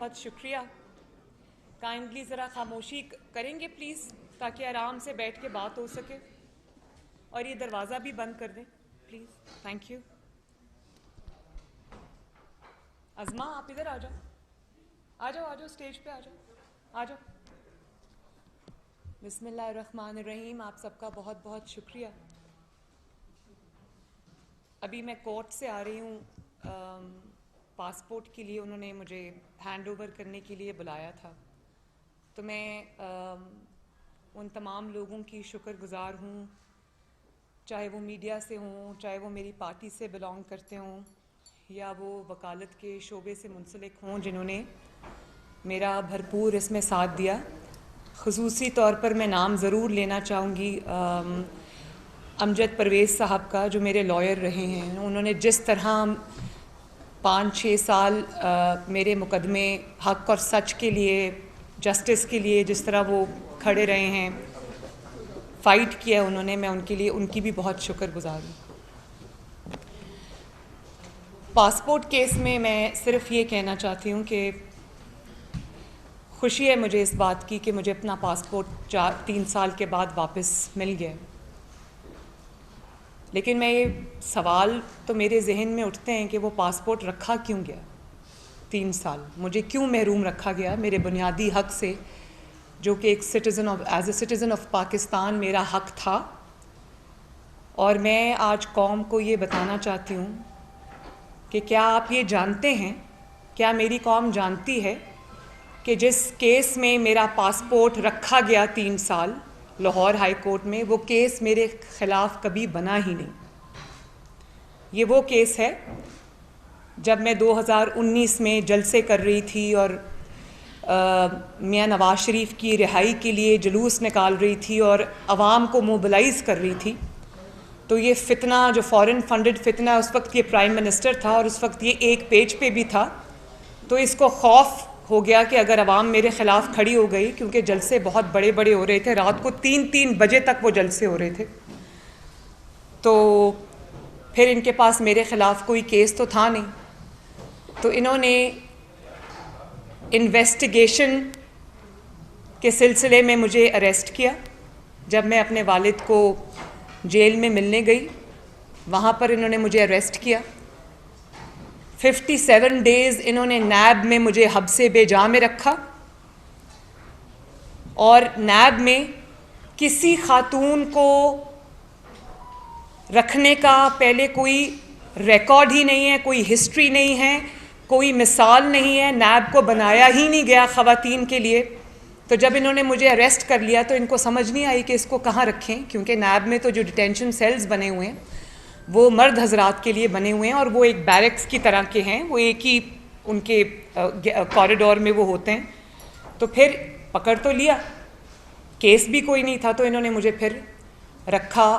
बहुत शुक्रिया। काइंडली ज़रा खामोशी करेंगे प्लीज़, ताकि आराम से बैठ के बात हो सके, और ये दरवाज़ा भी बंद कर दें प्लीज़। Thank you. अज़मा, आप इधर आ जाओ, आ जाओ, आ जाओ, स्टेज पे आ जाओ, आ जाओ। बिस्मिल्लाहिर्रहमानिर्रहीम। आप सबका बहुत बहुत शुक्रिया। अभी मैं कोर्ट से आ रही हूँ, पासपोर्ट के लिए उन्होंने मुझे हैंड ओवर करने के लिए बुलाया था। तो मैं उन तमाम लोगों की शुक्रगुज़ार हूँ, चाहे वो मीडिया से हों, चाहे वो मेरी पार्टी से बिलोंग करते हों, या वो वकालत के शोबे से मुंसलिक हों, जिन्होंने मेरा भरपूर इसमें साथ दिया। ख़ुसूसी तौर पर मैं नाम ज़रूर लेना चाहूँगी अमजद परवेज़ साहब का, जो मेरे लॉयर रहे हैं। उन्होंने जिस तरह 5-6 साल मेरे मुकदमे हक़ और सच के लिए, जस्टिस के लिए जिस तरह वो खड़े रहे हैं, फ़ाइट किया उन्होंने, मैं उनके लिए उनकी भी बहुत शुक्रगुज़ार हूँ। पासपोर्ट केस में मैं सिर्फ ये कहना चाहती हूँ कि खुशी है मुझे इस बात की कि मुझे अपना पासपोर्ट 3 साल के बाद वापस मिल गया। लेकिन मैं ये सवाल तो मेरे जहन में उठते हैं कि वो पासपोर्ट रखा क्यों गया 3 साल, मुझे क्यों महरूम रखा गया मेरे बुनियादी हक़ से, जो कि एक citizen of as a citizen of Pakistan मेरा हक़ था। और मैं आज कौम को ये बताना चाहती हूँ कि क्या आप ये जानते हैं, क्या मेरी कौम जानती है कि जिस केस में मेरा पासपोर्ट रखा गया 3 साल लाहौर हाई कोर्ट में, वो केस मेरे ख़िलाफ़ कभी बना ही नहीं। ये वो केस है जब मैं 2019 में जलसे कर रही थी और मियां नवाज शरीफ की रिहाई के लिए जुलूस निकाल रही थी और आवाम को मोबिलाइज़ कर रही थी। तो ये फितना, जो फॉरेन फंडेड फितना, उस वक्त ये प्राइम मिनिस्टर था और उस वक्त ये एक पेज पे भी था। तो इसको खौफ हो गया कि अगर आवाम मेरे ख़िलाफ़ खड़ी हो गई, क्योंकि जलसे बहुत बड़े बड़े हो रहे थे, रात को 3-3 बजे तक वो जलसे हो रहे थे, तो फिर इनके पास मेरे ख़िलाफ़ कोई केस तो था नहीं। तो इन्होंने इन्वेस्टिगेशन के सिलसिले में मुझे अरेस्ट किया। जब मैं अपने वालिद को जेल में मिलने गई, वहाँ पर इन्होंने मुझे अरेस्ट किया। 57 डेज़ इन्होंने नैब में मुझे हब्से बेजा में रखा, और नैब में किसी खातून को रखने का पहले कोई रिकॉर्ड ही नहीं है, कोई हिस्ट्री नहीं है, कोई मिसाल नहीं है, नैब को बनाया ही नहीं गया ख़वातीन के लिए। तो जब इन्होंने मुझे अरेस्ट कर लिया तो इनको समझ नहीं आई कि इसको कहाँ रखें, क्योंकि नैब में तो जो डिटेंशन सेल्स बने हुए हैं वो मर्द हजरात के लिए बने हुए हैं, और वो एक बैरक्स की तरह के हैं, वो एक ही उनके कॉरिडोर में वो होते हैं। तो फिर पकड़ तो लिया, केस भी कोई नहीं था, तो इन्होंने मुझे फिर रखा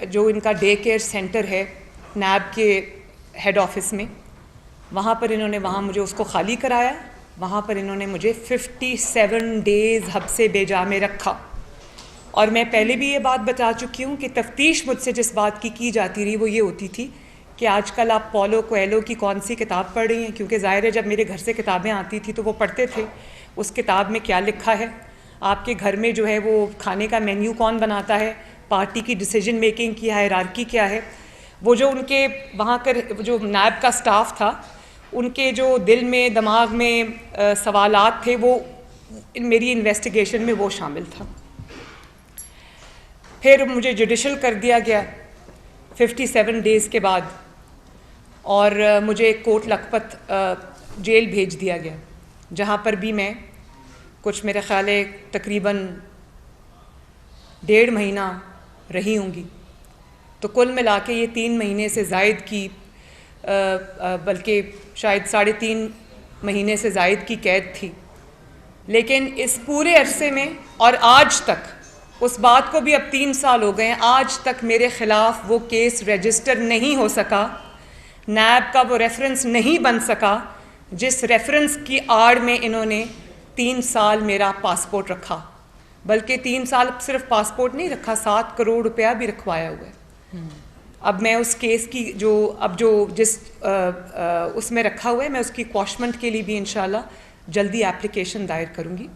जो इनका डे केयर सेंटर है नैब के हेड ऑफिस में। वहाँ पर इन्होंने मुझे उसको खाली कराया। वहाँ पर इन्होंने मुझे 57 डेज़ हब्से बेजा में रखा। और मैं पहले भी ये बात बता चुकी हूँ कि तफ्तीश मुझसे जिस बात की जाती रही वो ये होती थी कि आजकल आप पॉलो कोएलो की कौन सी किताब पढ़ रही हैं, क्योंकि ज़ाहिर है जब मेरे घर से किताबें आती थी तो वो पढ़ते थे उस किताब में क्या लिखा है, आपके घर में जो है वो खाने का मेन्यू कौन बनाता है, पार्टी की डिसीजन मेकिंग की हायरार्की क्या है। वो जो उनके वहाँ कर जो नायब का स्टाफ था, उनके जो दिल में दिमाग में सवालात थे, वो मेरी इन्वेस्टिगेशन में वो शामिल था। फिर मुझे जुडिशल कर दिया गया 57 डेज़ के बाद, और मुझे कोट लखपत जेल भेज दिया गया, जहाँ पर भी मैं कुछ मेरे ख्याल है तकरीबन 1.5 महीना रही होंगी। तो कुल मिला के ये 3 महीने से ज़ायद की, बल्कि शायद 3.5 महीने से ज़ायद की कैद थी। लेकिन इस पूरे अरसे में, और आज तक, उस बात को भी अब 3 साल हो गए हैं, आज तक मेरे ख़िलाफ़ वो केस रजिस्टर नहीं हो सका, नैब का वो रेफरेंस नहीं बन सका जिस रेफरेंस की आड़ में इन्होंने 3 साल मेरा पासपोर्ट रखा। बल्कि 3 साल सिर्फ पासपोर्ट नहीं रखा, 7 करोड़ रुपया भी रखवाया हुआ है। अब मैं उस केस की जो जिस उसमें रखा हुआ है, मैं उसकी क्वॉशमेंट के लिए भी इंशाल्लाह जल्दी एप्लीकेशन दायर करूँगी।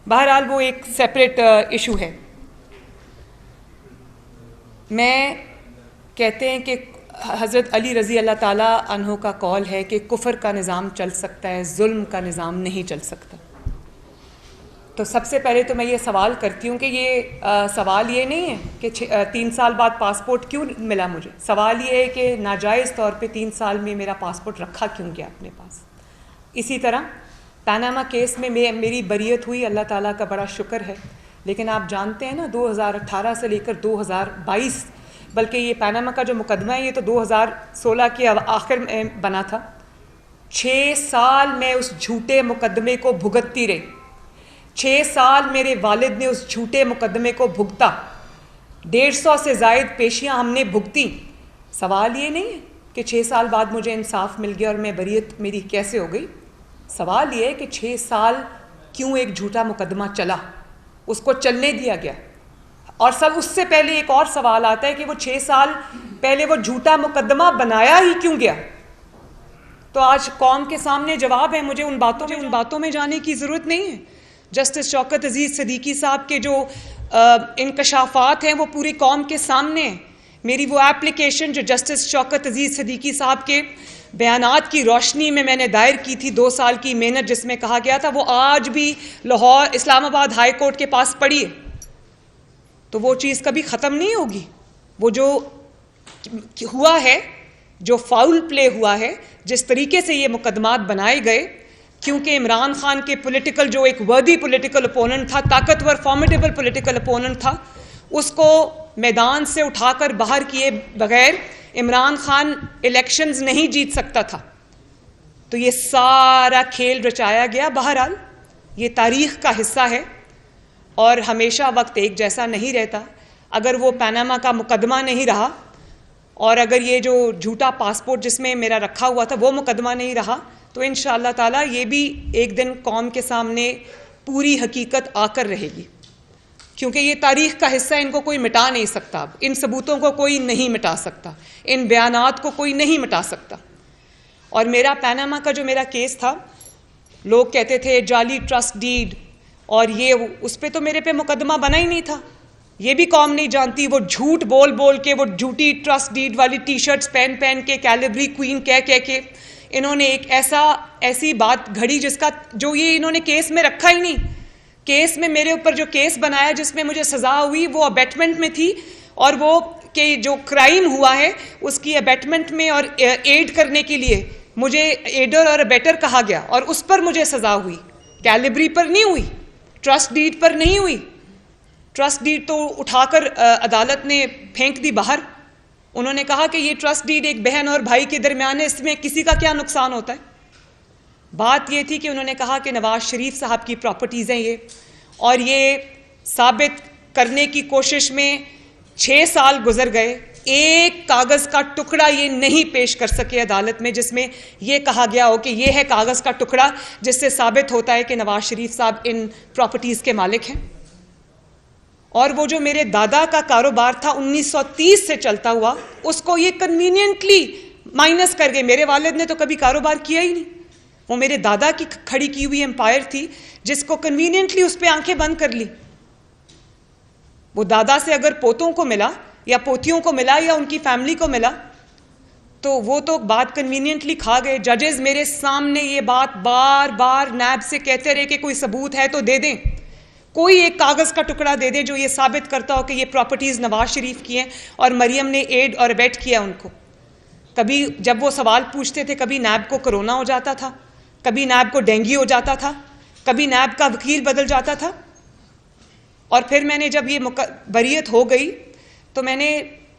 बहरहाल वो एक सेपरेट इशू है। मैं कहते हैं कि हज़रत अली रज़ी अल्लाह ताला अन्हो का कौल है कि कुफ़र का निज़ाम चल सकता है, जुल्म का निज़ाम नहीं चल सकता। तो सबसे पहले तो मैं ये सवाल करती हूँ कि ये सवाल ये नहीं है कि 3 साल बाद पासपोर्ट क्यों मिला मुझे। सवाल ये है कि नाजायज़ तौर पे 3 साल में मेरा पासपोर्ट रखा क्यों गया अपने पास। इसी तरह पनामा केस में मेरी बरियत हुई, अल्लाह ताला का बड़ा शुक्र है। लेकिन आप जानते हैं ना, 2018 से लेकर 2022, बल्कि ये पनामा का जो मुकदमा है ये तो 2016 के आखिर में बना था। 6 साल मैं उस झूठे मुकदमे को भुगतती रही। 6 साल मेरे वालिद ने उस झूठे मुकदमे को भुगता। 150 से ज़ायद पेशियां हमने भुगती। सवाल ये नहीं है कि 6 साल बाद मुझे इंसाफ मिल गया और मैं बरियत मेरी कैसे हो गई। सवाल ये है कि 6 साल क्यों एक झूठा मुकदमा चला, उसको चलने दिया गया। और सब उससे पहले एक और सवाल आता है कि वो 6 साल पहले वो झूठा मुकदमा बनाया ही क्यों गया। तो आज कौम के सामने जवाब है। मुझे उन बातों में जाने की ज़रूरत नहीं है। जस्टिस शौकत अजीज़ सिद्दीकी साहब के जो इंकशाफात हैं वो पूरी कौम के सामने हैं। मेरी वो एप्लीकेशन जो जस्टिस शौकत अजीज़ सिद्दीकी साहब के बयानात की रोशनी में मैंने दायर की थी, 2 साल की मेहनत जिसमें कहा गया था, वो आज भी लाहौर इस्लामाबाद हाई कोर्ट के पास पड़ी है। तो वो चीज़ कभी ख़त्म नहीं होगी। वो जो हुआ है, जो फाउल प्ले हुआ है, जिस तरीके से ये मुकदमात बनाए गए, क्योंकि इमरान खान के पॉलिटिकल जो एक वर्दी पॉलिटिकल अपोनेंट था, ताकतवर फॉर्मिडेबल पॉलिटिकल अपोनेंट था, उसको मैदान से उठाकर बाहर किए बगैर इमरान खान इलेक्शंस नहीं जीत सकता था। तो ये सारा खेल रचाया गया। बहरहाल ये तारीख़ का हिस्सा है और हमेशा वक्त एक जैसा नहीं रहता। अगर वो पनामा का मुकदमा नहीं रहा और अगर ये जो झूठा पासपोर्ट जिसमें मेरा रखा हुआ था वो मुकदमा नहीं रहा, तो इंशाअल्लाह ताला ये भी एक दिन कौम के सामने पूरी हकीकत आकर रहेगी। क्योंकि ये तारीख़ का हिस्सा, इनको कोई मिटा नहीं सकता। अब इन सबूतों को कोई नहीं मिटा सकता, इन बयानात को कोई नहीं मिटा सकता। और मेरा पनामा का जो मेरा केस था, लोग कहते थे जाली ट्रस्ट डीड और ये उस पर तो मेरे पे मुकदमा बना ही नहीं था। ये भी कौम नहीं जानती। वो झूठ बोल बोल के, वो झूठी ट्रस्ट डीड वाली टी शर्ट्स पहन पहन के, कैलिबरी क्वीन कह कह के इन्होंने एक ऐसी बात घड़ी जिसका जो ये इन्होंने केस में रखा ही नहीं। केस में मेरे ऊपर जो केस बनाया जिसमें मुझे सज़ा हुई वो अबेटमेंट में थी, और वो कि जो क्राइम हुआ है उसकी अबेटमेंट में और एड करने के लिए मुझे एडर और अबेटर कहा गया और उस पर मुझे सज़ा हुई। कैलिबरी पर नहीं हुई, ट्रस्ट डीड पर नहीं हुई। ट्रस्ट डीड तो उठाकर अदालत ने फेंक दी बाहर। उन्होंने कहा कि ये ट्रस्ट डीड एक बहन और भाई के दरमियान है, इसमें किसी का क्या नुकसान होता है। बात ये थी कि उन्होंने कहा कि नवाज शरीफ साहब की प्रॉपर्टीज़ हैं ये, और ये साबित करने की कोशिश में 6 साल गुजर गए। एक कागज़ का टुकड़ा ये नहीं पेश कर सके अदालत में जिसमें ये कहा गया हो कि ये है कागज़ का टुकड़ा जिससे साबित होता है कि नवाज शरीफ साहब इन प्रॉपर्टीज़ के मालिक हैं। और वो जो मेरे दादा का कारोबार था 1930 से चलता हुआ, उसको ये कन्वीनियंटली माइनस कर गए। मेरे वालिद ने तो कभी कारोबार किया ही नहीं। वो मेरे दादा की खड़ी की हुई एम्पायर थी जिसको कन्वीनियंटली उस पर आंखें बंद कर ली। वो दादा से अगर पोतों को मिला या पोतियों को मिला या उनकी फैमिली को मिला तो वो तो बात कन्वीनियंटली खा गए। जजेस मेरे सामने ये बात बार बार नैब से कहते रहे कि कोई सबूत है तो दे दें, कोई एक कागज़ का टुकड़ा दे दें जो ये साबित करता हो कि ये प्रॉपर्टीज़ नवाज शरीफ की हैं और मरियम ने एड और अबेट किया उनको। कभी जब वो सवाल पूछते थे, कभी नैब को कोरोना हो जाता था, कभी नैब को डेंगू हो जाता था, कभी नैब का वकील बदल जाता था। और फिर मैंने जब ये बरियत हो गई तो मैंने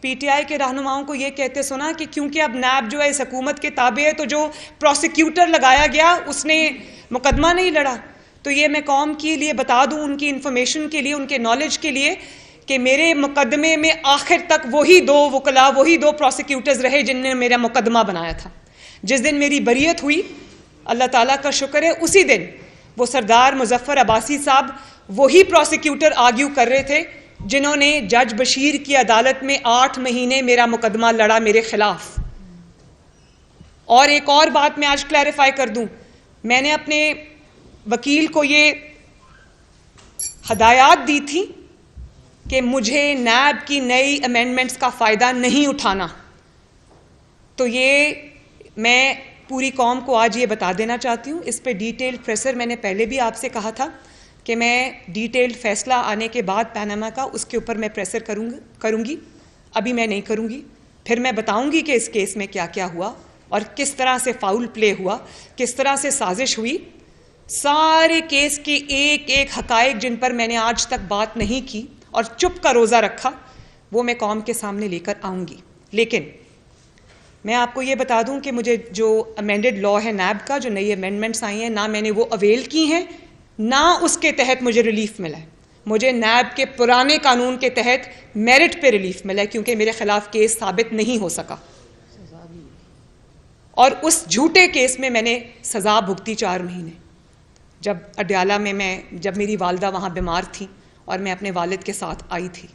पीटीआई के रहनुमाओं को ये कहते सुना कि क्योंकि अब नैब जो है इस हुकूमत के ताबे है, तो जो प्रोसिक्यूटर लगाया गया उसने मुकदमा नहीं लड़ा। तो ये मैं कौम के लिए बता दूं, उनकी इन्फॉर्मेशन के लिए, उनके नॉलेज के लिए, कि मेरे मुकदमे में आखिर तक वही 2 वकला, वही 2 प्रोसिक्यूटर्स रहे जिनने मेरा मुकदमा बनाया था। जिस दिन मेरी बरियत हुई, अल्लाह ताला का शुक्र है, उसी दिन वो सरदार मुजफ्फर अब्बासी साहब वही प्रोसिक्यूटर आर्ग्यू कर रहे थे जिन्होंने जज बशीर की अदालत में 8 महीने मेरा मुकदमा लड़ा मेरे खिलाफ। और एक और बात मैं आज क्लैरिफाई कर दूं, मैंने अपने वकील को ये हदायत दी थी कि मुझे नैब की नई अमेंडमेंट्स का फ़ायदा नहीं उठाना। तो ये मैं पूरी कौम को आज ये बता देना चाहती हूँ। इस पे डिटेल प्रेशर मैंने पहले भी आपसे कहा था कि मैं डिटेल्ड फैसला आने के बाद पैनामा का उसके ऊपर मैं प्रेशर करूँगी। अभी मैं नहीं करूँगी। फिर मैं बताऊँगी कि इस केस में क्या क्या हुआ और किस तरह से फाउल प्ले हुआ, किस तरह से साजिश हुई। सारे केस के एक एक हकायक जिन पर मैंने आज तक बात नहीं की और चुप का रोज़ा रखा, वो मैं कौम के सामने लेकर आऊँगी। लेकिन मैं आपको ये बता दूं कि मुझे जो अमेंडेड लॉ है नैब का, जो नई अमेंडमेंट्स आई हैं, ना मैंने वो अवेल की हैं, ना उसके तहत मुझे रिलीफ मिला है। मुझे नैब के पुराने कानून के तहत मेरिट पे रिलीफ मिला है, क्योंकि मेरे खिलाफ केस साबित नहीं हो सका और उस झूठे केस में मैंने सज़ा भुगती 4 महीने। जब अडयाला में जब मेरी वालदा वहाँ बीमार थी और मैं अपने वालिद के साथ आई थी,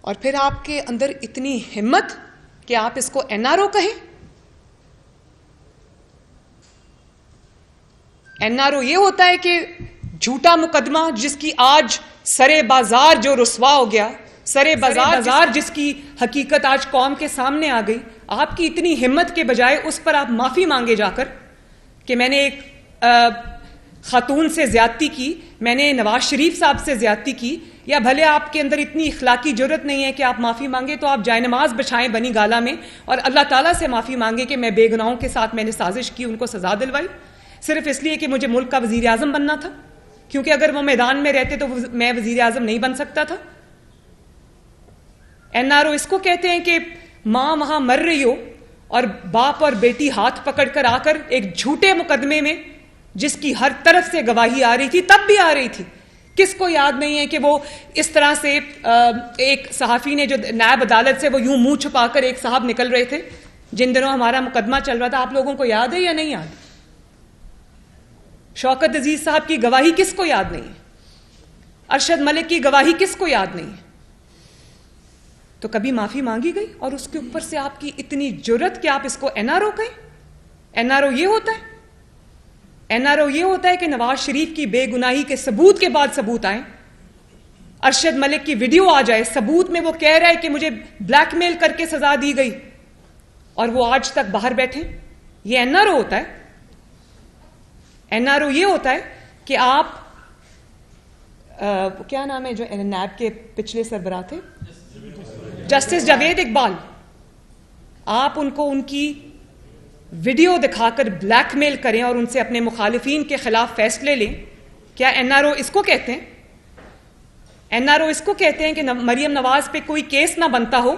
और फिर आपके अंदर इतनी हिम्मत कि आप इसको एनआरओ कहें। एनआरओ ये होता है कि झूठा मुकदमा जिसकी आज सरे बाजार जो रुस्वा हो गया, सरे बाजार जिसकी हकीकत आज कौम के सामने आ गई, आपकी इतनी हिम्मत के बजाय उस पर आप माफी मांगे जाकर कि मैंने एक खातून से ज्यादती की, मैंने नवाज शरीफ साहब से ज्यादती की, या भले आपके अंदर इतनी इखलाकी जरूरत नहीं है कि आप माफ़ी मांगे, तो आप जायनमाज बिछाएं बनी गाला में और अल्लाह ताला से माफ़ी मांगे कि मैं बेगुनाहों के साथ मैंने साजिश की, उनको सजा दिलवाई, सिर्फ इसलिए कि मुझे मुल्क का वजीर आज़म बनना था, क्योंकि अगर वो मैदान में रहते तो मैं वजीर आज़म नहीं बन सकता था। एनआरओ इसको कहते हैं कि माँ वहां मर रही हो और बाप और बेटी हाथ पकड़कर आकर एक झूठे मुकदमे में जिसकी हर तरफ से गवाही आ रही थी, तब भी आ रही थी। किसको याद नहीं है कि वो इस तरह से एक सहाफ़ी ने जो नायब अदालत से वो यूं मुंह छुपाकर एक साहब निकल रहे थे जिन दिनों हमारा मुकदमा चल रहा था, आप लोगों को याद है या नहीं याद? शौकत अजीज साहब की गवाही किसको याद नहीं है? अरशद मलिक की गवाही किसको याद नहीं है? तो कभी माफी मांगी गई और उसके ऊपर से आपकी इतनी जुर्रत कि आप इसको एनआरओ कहें। एनआरओ ये होता है, एनआरओ ये होता है कि नवाज शरीफ की बेगुनाही के सबूत के बाद सबूत आए, अरशद मलिक की वीडियो आ जाए, सबूत में वो कह रहा है कि मुझे ब्लैकमेल करके सजा दी गई, और वो आज तक बाहर बैठे। ये एनआरओ होता है। एनआरओ ये होता है कि आप क्या नाम है जो नैब के पिछले सरबराह थे, जस्टिस जावेद इकबाल, आप उनको उनकी वीडियो दिखाकर ब्लैकमेल करें और उनसे अपने मुखालिफिन के खिलाफ फैसले लें। क्या एनआरओ इसको कहते हैं? एनआरओ इसको कहते हैं कि मरियम नवाज पे कोई केस ना बनता हो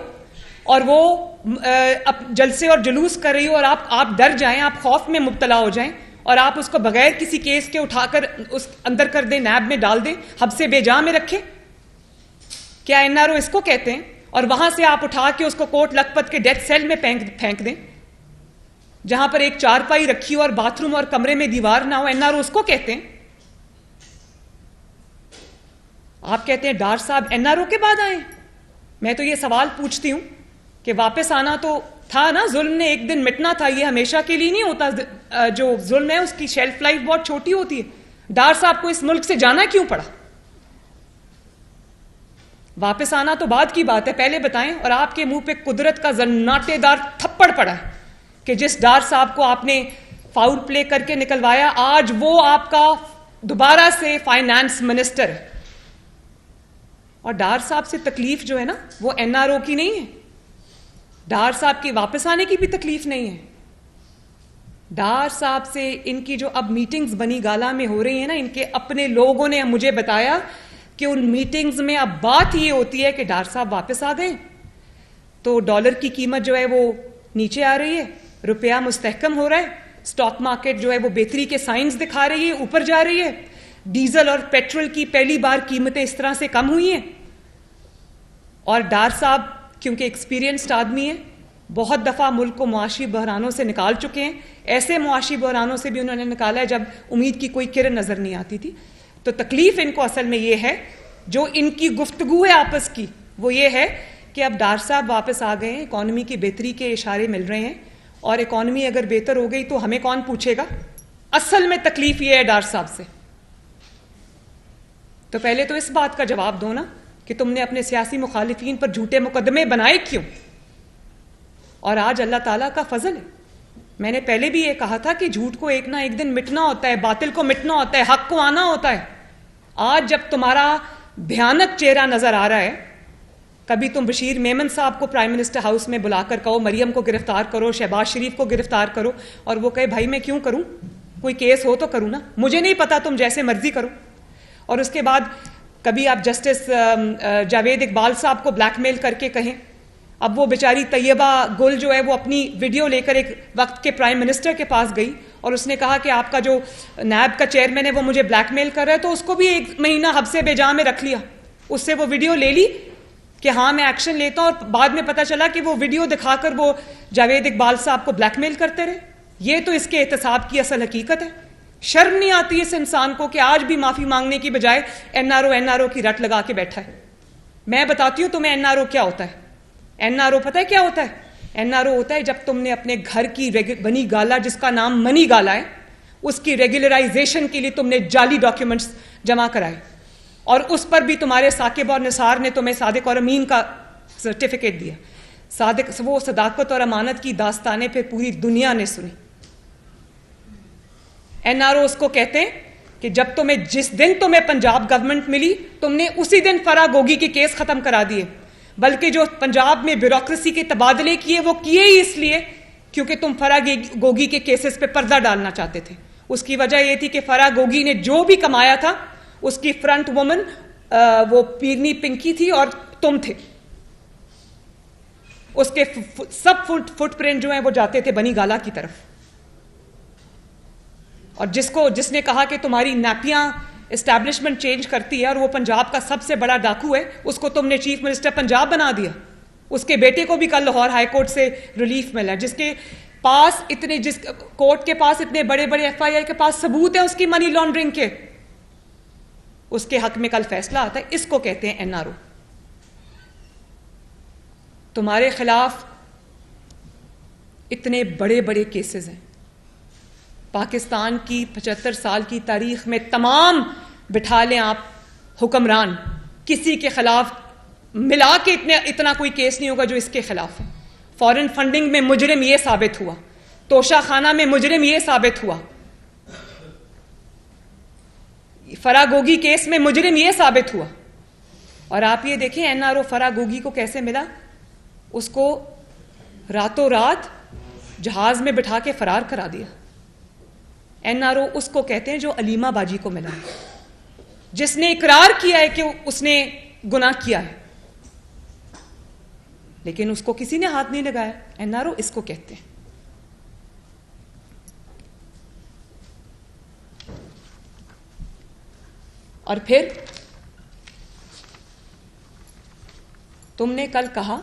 और वो जलसे और जुलूस कर रही हो और आप डर जाएं, आप खौफ में मुब्तला हो जाएं और आप उसको बगैर किसी केस के उठाकर उस अंदर कर दें, नैब में डाल दें, हब्से बेजा में रखें। क्या एनआरओ इसको कहते हैं? और वहां से आप उठा के उसको कोट लखपत के डेथ सेल में फेंक दें, जहां पर एक चारपाई रखी हो और बाथरूम और कमरे में दीवार ना हो। एनआरओ उसको कहते हैं। आप कहते हैं डार साहब एनआरओ के बाद आए। मैं तो ये सवाल पूछती हूं कि वापस आना तो था ना, जुल्म ने एक दिन मिटना था, ये हमेशा के लिए नहीं होता। जो जुल्म है उसकी शेल्फ लाइफ बहुत छोटी होती है। डार साहब को इस मुल्क से जाना क्यों पड़ा? वापस आना तो बाद की बात है, पहले बताएं। और आपके मुंह पे कुदरत का जन्नाटेदार थप्पड़ पड़ा है कि जिस डार साहब को आपने फाउल प्ले करके निकलवाया, आज वो आपका दोबारा से फाइनेंस मिनिस्टर है। और डार साहब से तकलीफ जो है ना, वो एनआरओ की नहीं है, डार साहब के वापस आने की भी तकलीफ नहीं है। डार साहब से इनकी जो अब मीटिंग्स बनी गाला में हो रही है ना, इनके अपने लोगों ने मुझे बताया कि उन मीटिंग्स में अब बात ये होती है कि डार साहब वापस आ गए तो डॉलर की कीमत जो है वो नीचे आ रही है, रुपया मुस्तहकम हो रहा है, स्टॉक मार्केट जो है वो बेहतरी के साइंस दिखा रही है, ऊपर जा रही है, डीजल और पेट्रोल की पहली बार कीमतें इस तरह से कम हुई हैं। और डार साहब क्योंकि एक्सपीरियंस्ड आदमी है, बहुत दफ़ा मुल्क को मुआशी बहरानों से निकाल चुके हैं। ऐसे मुआशी बहरानों से भी उन्होंने निकाला है जब उम्मीद की कोई किरण नज़र नहीं आती थी। तो तकलीफ इनको असल में ये है, जो इनकी गुफ्तगू है आपस की, वो ये है कि अब डार साहब वापस आ गए हैं, इकॉनमी की बेहतरी के इशारे मिल रहे हैं, और इकॉनमी अगर बेहतर हो गई तो हमें कौन पूछेगा। असल में तकलीफ ये है डार साहब से। तो पहले तो इस बात का जवाब दो ना कि तुमने अपने सियासी मुखालिफिन पर झूठे मुकदमे बनाए क्यों। और आज अल्लाह ताला का फजल है, मैंने पहले भी ये कहा था कि झूठ को एक ना एक दिन मिटना होता है, बातिल को मिटना होता है, हक को आना होता है। आज जब तुम्हारा भयानक चेहरा नजर आ रहा है, कभी तुम बशीर मेमन साहब को प्राइम मिनिस्टर हाउस में बुलाकर कहो मरियम को गिरफ्तार करो, शहबाज शरीफ को गिरफ्तार करो, और वो कहे भाई मैं क्यों करूं, कोई केस हो तो करूं ना, मुझे नहीं पता, तुम जैसे मर्जी करो। और उसके बाद कभी आप जस्टिस जावेद इकबाल साहब को ब्लैकमेल करके कहें। अब वो बेचारी तैयबा गुल जो है वो अपनी वीडियो लेकर एक वक्त के प्राइम मिनिस्टर के पास गई और उसने कहा कि आपका जो नैब का चेयरमैन है वो मुझे ब्लैकमेल कर रहा है, तो उसको भी 1 महीना हब्से बेजा में रख लिया। उससे वो वीडियो ले ली कि हाँ मैं एक्शन लेता हूं, और बाद में पता चला कि वो वीडियो दिखाकर वो जावेद इकबाल साहब को ब्लैकमेल करते रहे। ये तो इसके एहतसाब की असल हकीकत है। शर्म नहीं आती इस इंसान को कि आज भी माफी मांगने की बजाय एनआरओ की रट लगा के बैठा है। मैं बताती हूं तुम्हें एनआरओ क्या होता है। एनआरओ पता है क्या होता है? एनआरओ होता है जब तुमने अपने घर की बनी गाला, जिसका नाम मनी गाला है, उसकी रेगुलराइजेशन के लिए तुमने जाली डॉक्यूमेंट्स जमा कराए, और उस पर भी तुम्हारे साकिब और निसार ने तुम्हें सादिक और अमीन का सर्टिफिकेट दिया। सादिक वो सदाकत और अमानत की दास्तानें फिर पूरी दुनिया ने सुनी। एनआरओ उसको कहते हैं कि जब तुम्हें जिस दिन तुम्हें पंजाब गवर्नमेंट मिली, तुमने उसी दिन फराह गोगी के केस खत्म करा दिए। बल्कि जो पंजाब में ब्यूरोक्रेसी के तबादले किए वो किए ही इसलिए क्योंकि तुम फराह गोगी के केसेस पे पर्दा डालना चाहते थे। उसकी वजह यह थी कि फराह गोगी ने जो भी कमाया था उसकी फ्रंट वुमन वो पीरनी पिंकी थी और तुम थे। उसके सब फुटप्रिंट जो है वो जाते थे बनी गाला की तरफ। और जिसने कहा कि तुम्हारी नापियां एस्टैब्लिशमेंट चेंज करती है और वो पंजाब का सबसे बड़ा डाकू है, उसको तुमने चीफ मिनिस्टर पंजाब बना दिया। उसके बेटे को भी कल लाहौर हाई कोर्ट से रिलीफ मिला, जिस कोर्ट के पास इतने बड़े बड़े एफआईआर के पास सबूत है उसकी मनी लॉन्ड्रिंग के, उसके हक में कल फैसला आता है। इसको कहते हैं एनआरओ। तुम्हारे खिलाफ इतने बड़े बड़े केसेस हैं। पाकिस्तान की 75 साल की तारीख में तमाम बिठा लें आप हुक्मरान, किसी के खिलाफ मिला के इतना कोई केस नहीं होगा जो इसके खिलाफ है। फॉरेन फंडिंग में मुजरिम ये साबित हुआ, तोशा खाना में मुजरिम ये साबित हुआ, फराह गोगी केस में मुजरिम ये साबित हुआ। और आप ये देखें एनआरओ फराह गोगी को कैसे मिला। उसको रातों रात जहाज में बिठा के फरार करा दिया। एनआरओ उसको कहते हैं जो अलीमा बाजी को मिला, जिसने इकरार किया है कि उसने गुनाह किया है, लेकिन उसको किसी ने हाथ नहीं लगाया। एनआरओ इसको कहते हैं। और फिर तुमने कल कहा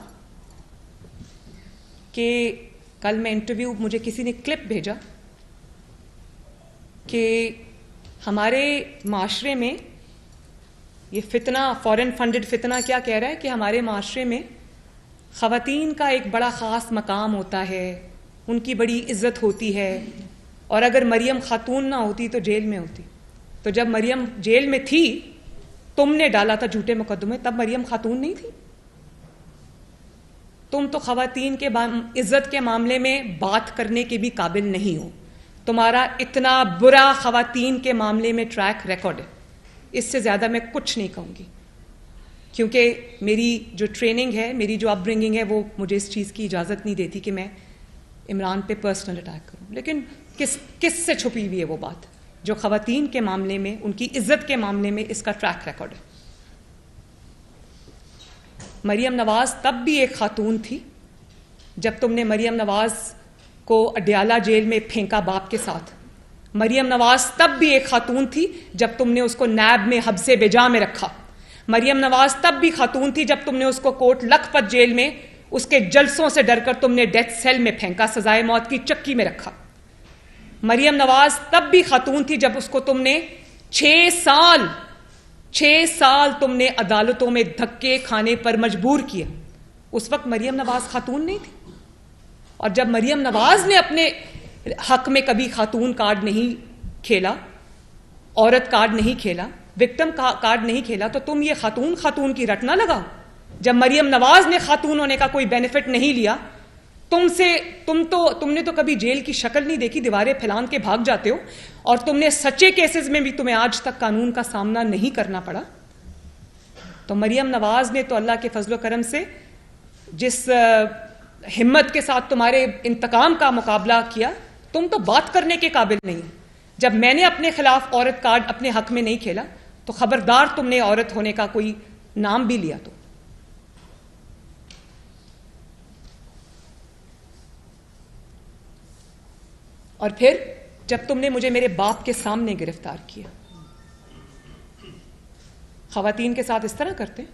कि कल मैं इंटरव्यू, मुझे किसी ने क्लिप भेजा कि हमारे माशरे में ये फितना, फॉरेन फंडेड फितना क्या कह रहा है कि हमारे माशरे में ख़वातीन का एक बड़ा ख़ास मकाम होता है, उनकी बड़ी इज्जत होती है, और अगर मरियम खातून ना होती तो जेल में होती। तो जब मरियम जेल में थी, तुमने डाला था झूठे मुकदमे, तब मरियम खातून नहीं थी। तुम तो ख़वातीन के इज्जत के मामले में बात करने के भी काबिल नहीं हो। तुम्हारा इतना बुरा ख़वातीन के मामले में ट्रैक रिकॉर्ड है। इससे ज़्यादा मैं कुछ नहीं कहूँगी, क्योंकि मेरी जो ट्रेनिंग है, मेरी जो अपब्रिंगिंग है, वो मुझे इस चीज़ की इजाज़त नहीं देती कि मैं इमरान पे पर्सनल अटैक करूँ। लेकिन किस से छुपी हुई है वो बात जो ख़वातीन के मामले में, उनकी इज्जत के मामले में इसका ट्रैक रिकॉर्ड है। मरियम नवाज़ तब भी एक खातून थी जब तुमने मरियम नवाज़ को अडयाला जेल में फेंका बाप के साथ। मरियम नवाज़ तब भी एक खातून थी जब तुमने उसको नैब में हब्से बेजा में रखा। मरियम नवाज़ तब भी खातून थी जब तुमने उसको कोट लखपत जेल में उसके जलसों से डरकर तुमने डेथ सेल में फेंका, सजाए मौत की चक्की में रखा। मरियम नवाज़ तब भी खातून थी जब उसको तुमने छह साल तुमने अदालतों में धक्के खाने पर मजबूर किया। उस वक्त मरियम नवाज खातून नहीं थी, और जब मरियम नवाज ने अपने हक में कभी खातून कार्ड नहीं खेला, औरत कार्ड नहीं खेला, विक्टिम कार्ड नहीं खेला, तो तुम ये खातून की रट ना लगाओ। जब मरियम नवाज ने खातून होने का कोई बेनिफिट नहीं लिया, तुमने तो कभी जेल की शक्ल नहीं देखी, दीवारें फैलान के भाग जाते हो, और तुमने सच्चे केसेस में भी तुम्हें आज तक कानून का सामना नहीं करना पड़ा। तो मरियम नवाज ने तो अल्लाह के फजलो करम से जिस हिम्मत के साथ तुम्हारे इंतकाम का मुकाबला किया, तुम तो बात करने के काबिल नहीं। जब मैंने अपने खिलाफ औरत कार्ड अपने हक में नहीं खेला, तो खबरदार तुमने औरत होने का कोई नाम भी लिया तो। और फिर जब तुमने मुझे मेरे बाप के सामने गिरफ्तार किया, खवातीन के साथ इस तरह करते हैं।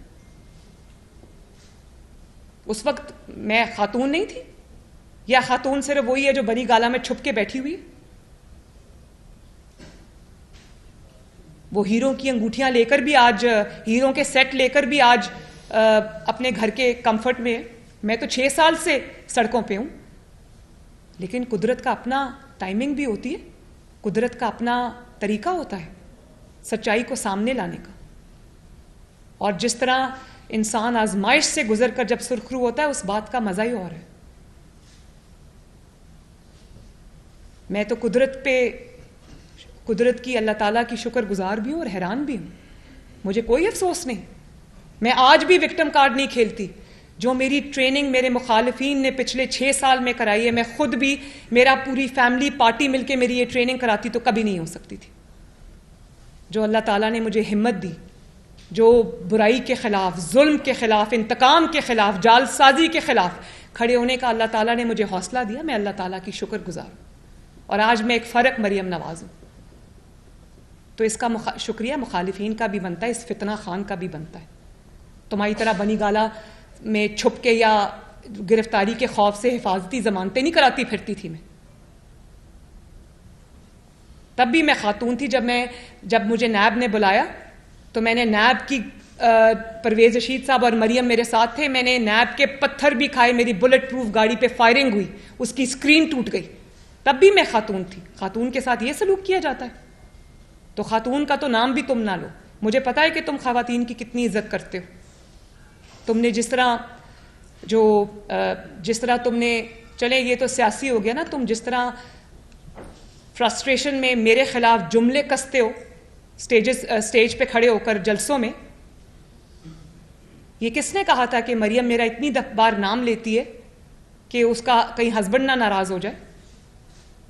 उस वक्त मैं खातून नहीं थी, या खातून सिर्फ वही है जो बनी गाला में छुप के बैठी हुई है? वो हीरो की अंगूठियां लेकर भी आज, हीरो के सेट लेकर भी आज अपने घर के कंफर्ट में है। मैं तो 6 साल से सड़कों पे हूं, लेकिन कुदरत का अपना टाइमिंग भी होती है, कुदरत का अपना तरीका होता है सच्चाई को सामने लाने का। और जिस तरह इंसान आजमाइश से गुजरकर जब सुरखरू होता है, उस बात का मजा ही और है। मैं तो कुदरत की, अल्लाह ताला की शुक्रगुजार भी हूं और हैरान भी हूं। मुझे कोई अफसोस नहीं, मैं आज भी विक्टिम कार्ड नहीं खेलती। जो मेरी ट्रेनिंग मेरे मुखालिफिन ने पिछले 6 साल में कराई है, मैं खुद भी, मेरा पूरी फैमिली पार्टी मिलकर मेरी ये ट्रेनिंग कराती तो कभी नहीं हो सकती थी। जो अल्लाह ताला ने मुझे हिम्मत दी, जो बुराई के खिलाफ, जुल्म के खिलाफ, इंतकाम के खिलाफ, जालसाजी के खिलाफ खड़े होने का अल्लाह ताला ने मुझे हौसला दिया, मैं अल्लाह ताला की शुक्रगुजार हूं। और आज मैं एक फर्क मरियम नवाज हूं, तो इसका शुक्रिया मुखालिफिन का भी बनता है, इस फितना खान का भी बनता है। तुम्हारी तरह बनी गाला में छुप के या गिरफ्तारी के खौफ से हिफाजती जमानतें नहीं कराती फिरती थी मैं। तब भी मैं खातून थी। जब मुझे नैब ने बुलाया, तो मैंने नैब की, परवेज रशीद साहब और मरियम मेरे साथ थे, मैंने नैब के पत्थर भी खाए, मेरी बुलेट प्रूफ गाड़ी पे फायरिंग हुई, उसकी स्क्रीन टूट गई। तब भी मैं खातून थी। खातून के साथ ये सलूक किया जाता है, तो खातून का तो नाम भी तुम ना लो। मुझे पता है कि तुम खवातीन की कितनी इज्जत करते हो। तुमने जिस तरह तुमने, चले ये तो सियासी हो गया ना, तुम जिस तरह फ्रस्ट्रेशन में मेरे खिलाफ जुमले कसते हो स्टेज पे खड़े होकर जलसों में। ये किसने कहा था कि मरियम मेरा इतनी बार नाम लेती है कि उसका कहीं हस्बैंड ना नाराज हो जाए?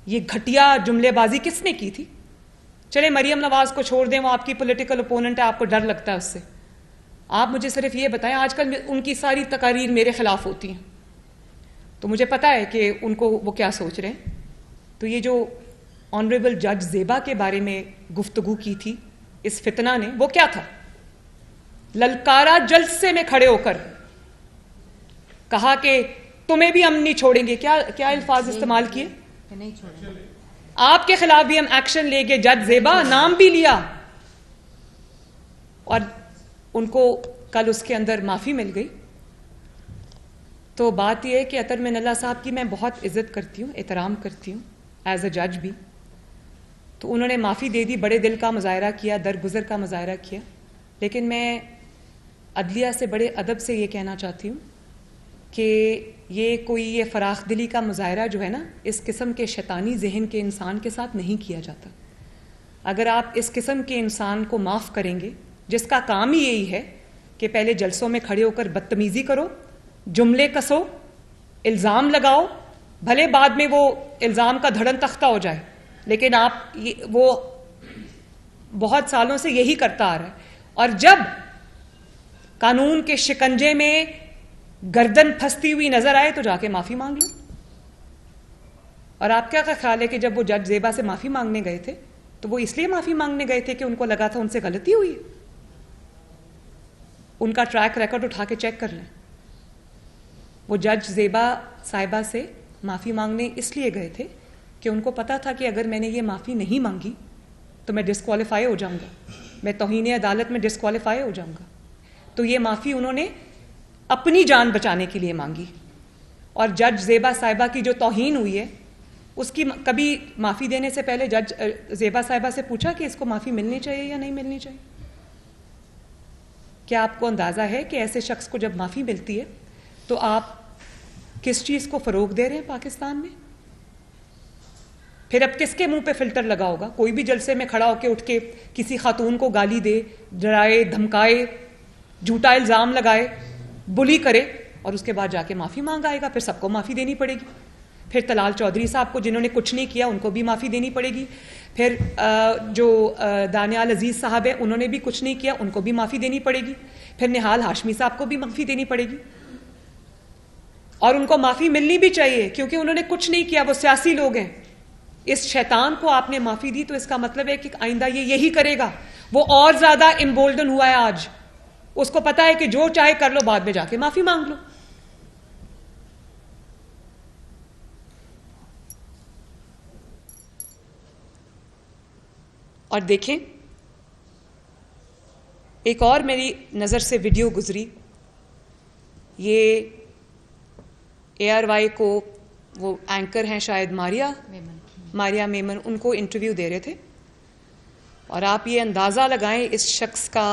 ये घटिया जुमलेबाजी किसने की थी? चले मरियम नवाज को छोड़ दें, वो आपकी पॉलिटिकल ओपोनेंट है, आपको डर लगता है उससे। आप मुझे सिर्फ ये बताएं, आजकल उनकी सारी तकारीर मेरे खिलाफ होती हैं, तो मुझे पता है कि उनको वो क्या सोच रहे हैं। तो ये जो ऑनरेबल जज ज़ेबा के बारे में गुफ्तगू की थी इस फितना ने, वो क्या था? ललकारा जलसे में खड़े होकर कहा कि तुम्हें भी हम नहीं छोड़ेंगे। क्या अल्फाज इस्तेमाल किए? नहीं छोड़ेंगे, आपके खिलाफ भी हम एक्शन लेंगे। जज ज़ेबा नाम भी लिया, और उनको कल उसके अंदर माफ़ी मिल गई। तो बात यह है कि अतर मिनल्ला साहब की मैं बहुत इज़्ज़त करती हूँ, एहतराम करती हूँ एज अ जज भी। तो उन्होंने माफ़ी दे दी, बड़े दिल का मुजाहरा किया, दरगुजर का मुजाहरा किया। लेकिन मैं अदलिया से बड़े अदब से ये कहना चाहती हूँ कि ये फराख दिली का मुजाहरा जो है ना, इस किस्म के शैतानी जहन के इंसान के साथ नहीं किया जाता। अगर आप इस किस्म के इंसान को माफ़ करेंगे, जिसका काम ही यही है कि पहले जलसों में खड़े होकर बदतमीज़ी करो, जुमले कसो, इल्ज़ाम लगाओ, भले बाद में वो इल्ज़ाम का धड़न तख्ता हो जाए, लेकिन वो बहुत सालों से यही करता आ रहा है। और जब कानून के शिकंजे में गर्दन फंसती हुई नजर आए तो जाके माफ़ी मांग लो। और आपका क्या ख्याल है कि जब वो जज ज़ेबा से माफ़ी मांगने गए थे, तो वो इसलिए माफ़ी मांगने गए थे कि उनको लगा था उनसे गलती हुई? उनका ट्रैक रिकॉर्ड उठा के चेक कर लें। वो जज ज़ेबा साहिबा से माफ़ी मांगने इसलिए गए थे कि उनको पता था कि अगर मैंने ये माफ़ी नहीं मांगी तो मैं डिस्क्वालीफाई हो जाऊंगा, मैं तौहीन अदालत में डिस्क्वालीफाई हो जाऊंगा। तो ये माफ़ी उन्होंने अपनी जान बचाने के लिए मांगी। और जज ज़ेबा साहिबा की जो तौहीन हुई है, उसकी कभी माफ़ी देने से पहले जज ज़ेबा साहिबा से पूछा कि इसको माफ़ी मिलनी चाहिए या नहीं मिलनी चाहिए? क्या आपको अंदाज़ा है कि ऐसे शख्स को जब माफ़ी मिलती है तो आप किस चीज़ को फ़रोग दे रहे हैं पाकिस्तान में? फिर अब किसके मुंह पे फिल्टर लगा होगा? कोई भी जलसे में खड़ा होकर उठ के किसी खातून को गाली दे, डराए, धमकाए, झूठा इल्ज़ाम लगाए, बुली करे और उसके बाद जाके माफ़ी मांग आएगा, फिर सबको माफ़ी देनी पड़ेगी। फिर तलाल चौधरी साहब को जिन्होंने कुछ नहीं किया उनको भी माफ़ी देनी पड़ेगी। फिर जो दानियाल अजीज़ साहब है उन्होंने भी कुछ नहीं किया, उनको भी माफ़ी देनी पड़ेगी। फिर निहाल हाशमी साहब को भी माफ़ी देनी पड़ेगी। और उनको माफ़ी मिलनी भी चाहिए क्योंकि उन्होंने कुछ नहीं किया, वो सियासी लोग हैं। इस शैतान को आपने माफ़ी दी तो इसका मतलब है कि आइंदा ये यही करेगा। वो और ज़्यादा इम्बोल्डन हुआ है आज। उसको पता है कि जो चाहे कर लो, बाद में जाके माफ़ी मांग लो। और देखें, एक और मेरी नज़र से वीडियो गुजरी, ये ARY को वो एंकर हैं शायद मारिया मेमन, उनको इंटरव्यू दे रहे थे। और आप ये अंदाज़ा लगाएं इस शख्स का,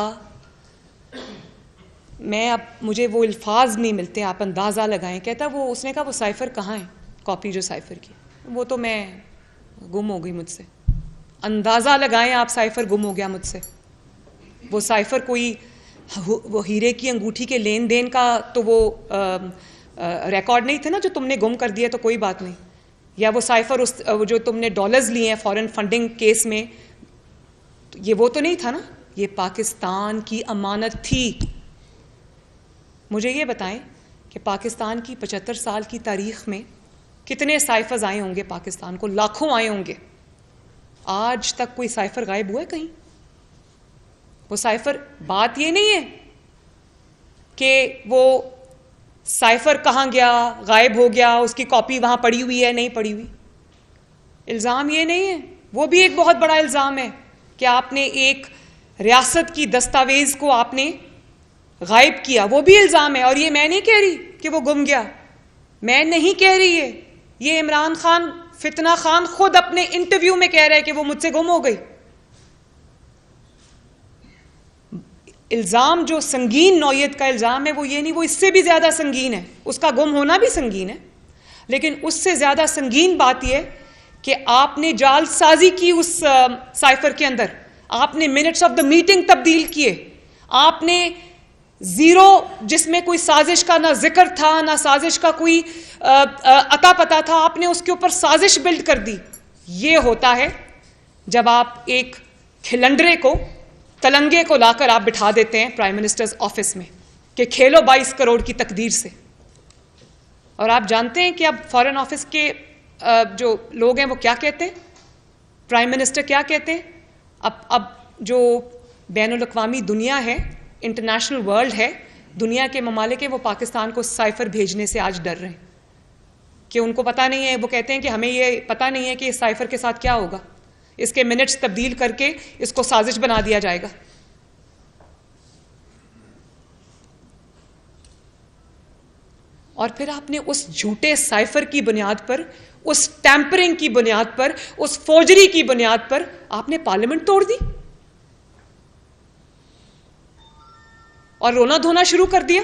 अब मुझे वो अल्फाज नहीं मिलते, आप अंदाज़ा लगाएं। कहता उसने कहा वो साइफ़र कहाँ है, कॉपी जो साइफ़र की, वो तो मैं गुम हो गई मुझसे। अंदाज़ा लगाएं आप, साइफ़र गुम हो गया मुझसे। वो साइफ़र कोई वो हीरे की अंगूठी के लेन देन का तो वो रिकॉर्ड नहीं थे ना जो तुमने गुम कर दिया, तो कोई बात नहीं। या वो साइफ़र जो तुमने डॉलर्स लिए हैं फॉरेन फंडिंग केस में, तो ये वो तो नहीं था ना, ये पाकिस्तान की अमानत थी। मुझे ये बताएं कि पाकिस्तान की 75 साल की तारीख़ में कितने साइफ़र्स आए होंगे पाकिस्तान को? लाखों आए होंगे। आज तक कोई साइफ़र गायब हुआ है कहीं? वो साइफ़र, बात ये नहीं है कि वो साइफ़र कहाँ गया, गायब हो गया, उसकी कॉपी वहाँ पड़ी हुई है, नहीं पड़ी हुई। इल्ज़ाम ये नहीं है, वो भी एक बहुत बड़ा इल्ज़ाम है कि आपने एक रियासत की दस्तावेज़ को आपने गायब किया, वो भी इल्ज़ाम है। और ये मैं नहीं कह रही कि वो गुम गया, मैं नहीं कह रही है, ये इमरान खान, फितना खान खुद अपने इंटरव्यू में कह रहे हैं कि वो मुझसे गुम हो गई। इल्ज़ाम जो संगीन नौयत का इल्ज़ाम है वो ये नहीं, वो इससे भी ज़्यादा संगीन है। उसका गुम होना भी संगीन है, लेकिन उससे ज़्यादा संगीन बात यह कि आपने जालसाजी की उस साइफ़र के अंदर, आपने मिनट्स ऑफ द मीटिंग तब्दील किए, आपने ज़ीरो, जिसमें कोई साजिश का ना जिक्र था ना साजिश का कोई अता पता था, आपने उसके ऊपर साजिश बिल्ड कर दी। ये होता है जब आप एक खिलंडरे को, तलंगे को लाकर आप बिठा देते हैं प्राइम मिनिस्टर्स ऑफिस में कि खेलो 22 करोड़ की तकदीर से। और आप जानते हैं कि अब फॉरेन ऑफिस के जो लोग हैं वो क्या कहते हैं, प्राइम मिनिस्टर क्या कहते हैं? अब जो बैनुल अक़वामी दुनिया है, इंटरनेशनल वर्ल्ड है, दुनिया के ममालिक हैं, वो पाकिस्तान को साइफ़र भेजने से आज डर रहे हैं कि उनको पता नहीं है। वो कहते हैं कि हमें ये पता नहीं है कि इस साइफ़र के साथ क्या होगा, इसके मिनट्स तब्दील करके इसको साजिश बना दिया जाएगा। और फिर आपने उस झूठे साइफ़र की बुनियाद पर, उस टैंपरिंग की बुनियाद पर, उस फोर्जरी की बुनियाद पर आपने पार्लियामेंट तोड़ दी और रोना धोना शुरू कर दिया।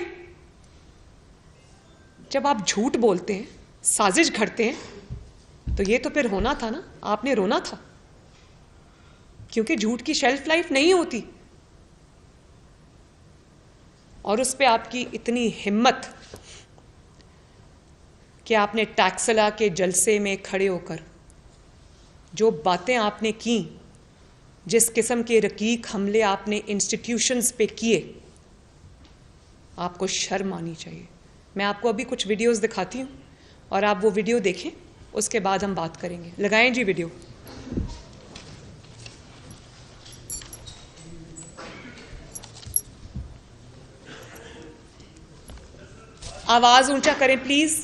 जब आप झूठ बोलते हैं, साजिश घड़ते हैं, तो ये तो फिर होना था ना, आपने रोना था, क्योंकि झूठ की शेल्फ लाइफ नहीं होती। और उस पर आपकी इतनी हिम्मत कि आपने टैक्सला के जलसे में खड़े होकर जो बातें आपने की, जिस किस्म के रकीक हमले आपने इंस्टीट्यूशंस पे किए, आपको शर्म आनी चाहिए। मैं आपको अभी कुछ वीडियोस दिखाती हूँ और आप वो वीडियो देखें, उसके बाद हम बात करेंगे। लगाएं जी वीडियो। आवाज ऊंचा करें प्लीज,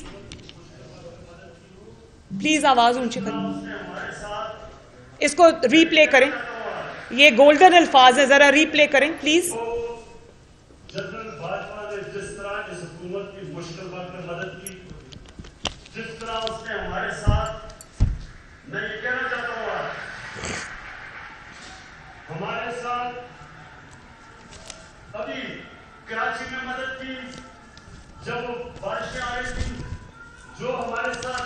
प्लीज आवाज ऊंची करें, इसको रीप्ले करें। ये गोल्डन अल्फाज है, जरा रीप्ले करें प्लीज। जनरल बाजवा ने जिस तरह इस हुकूमत की मुश्किल वक्त में मदद की, जिस तरह उसने हमारे साथ, मैं ये कहना चाहता हूँ, हमारे साथ अभी कराची में मदद की जब बारिशें आ रही थी, जो हमारे साथ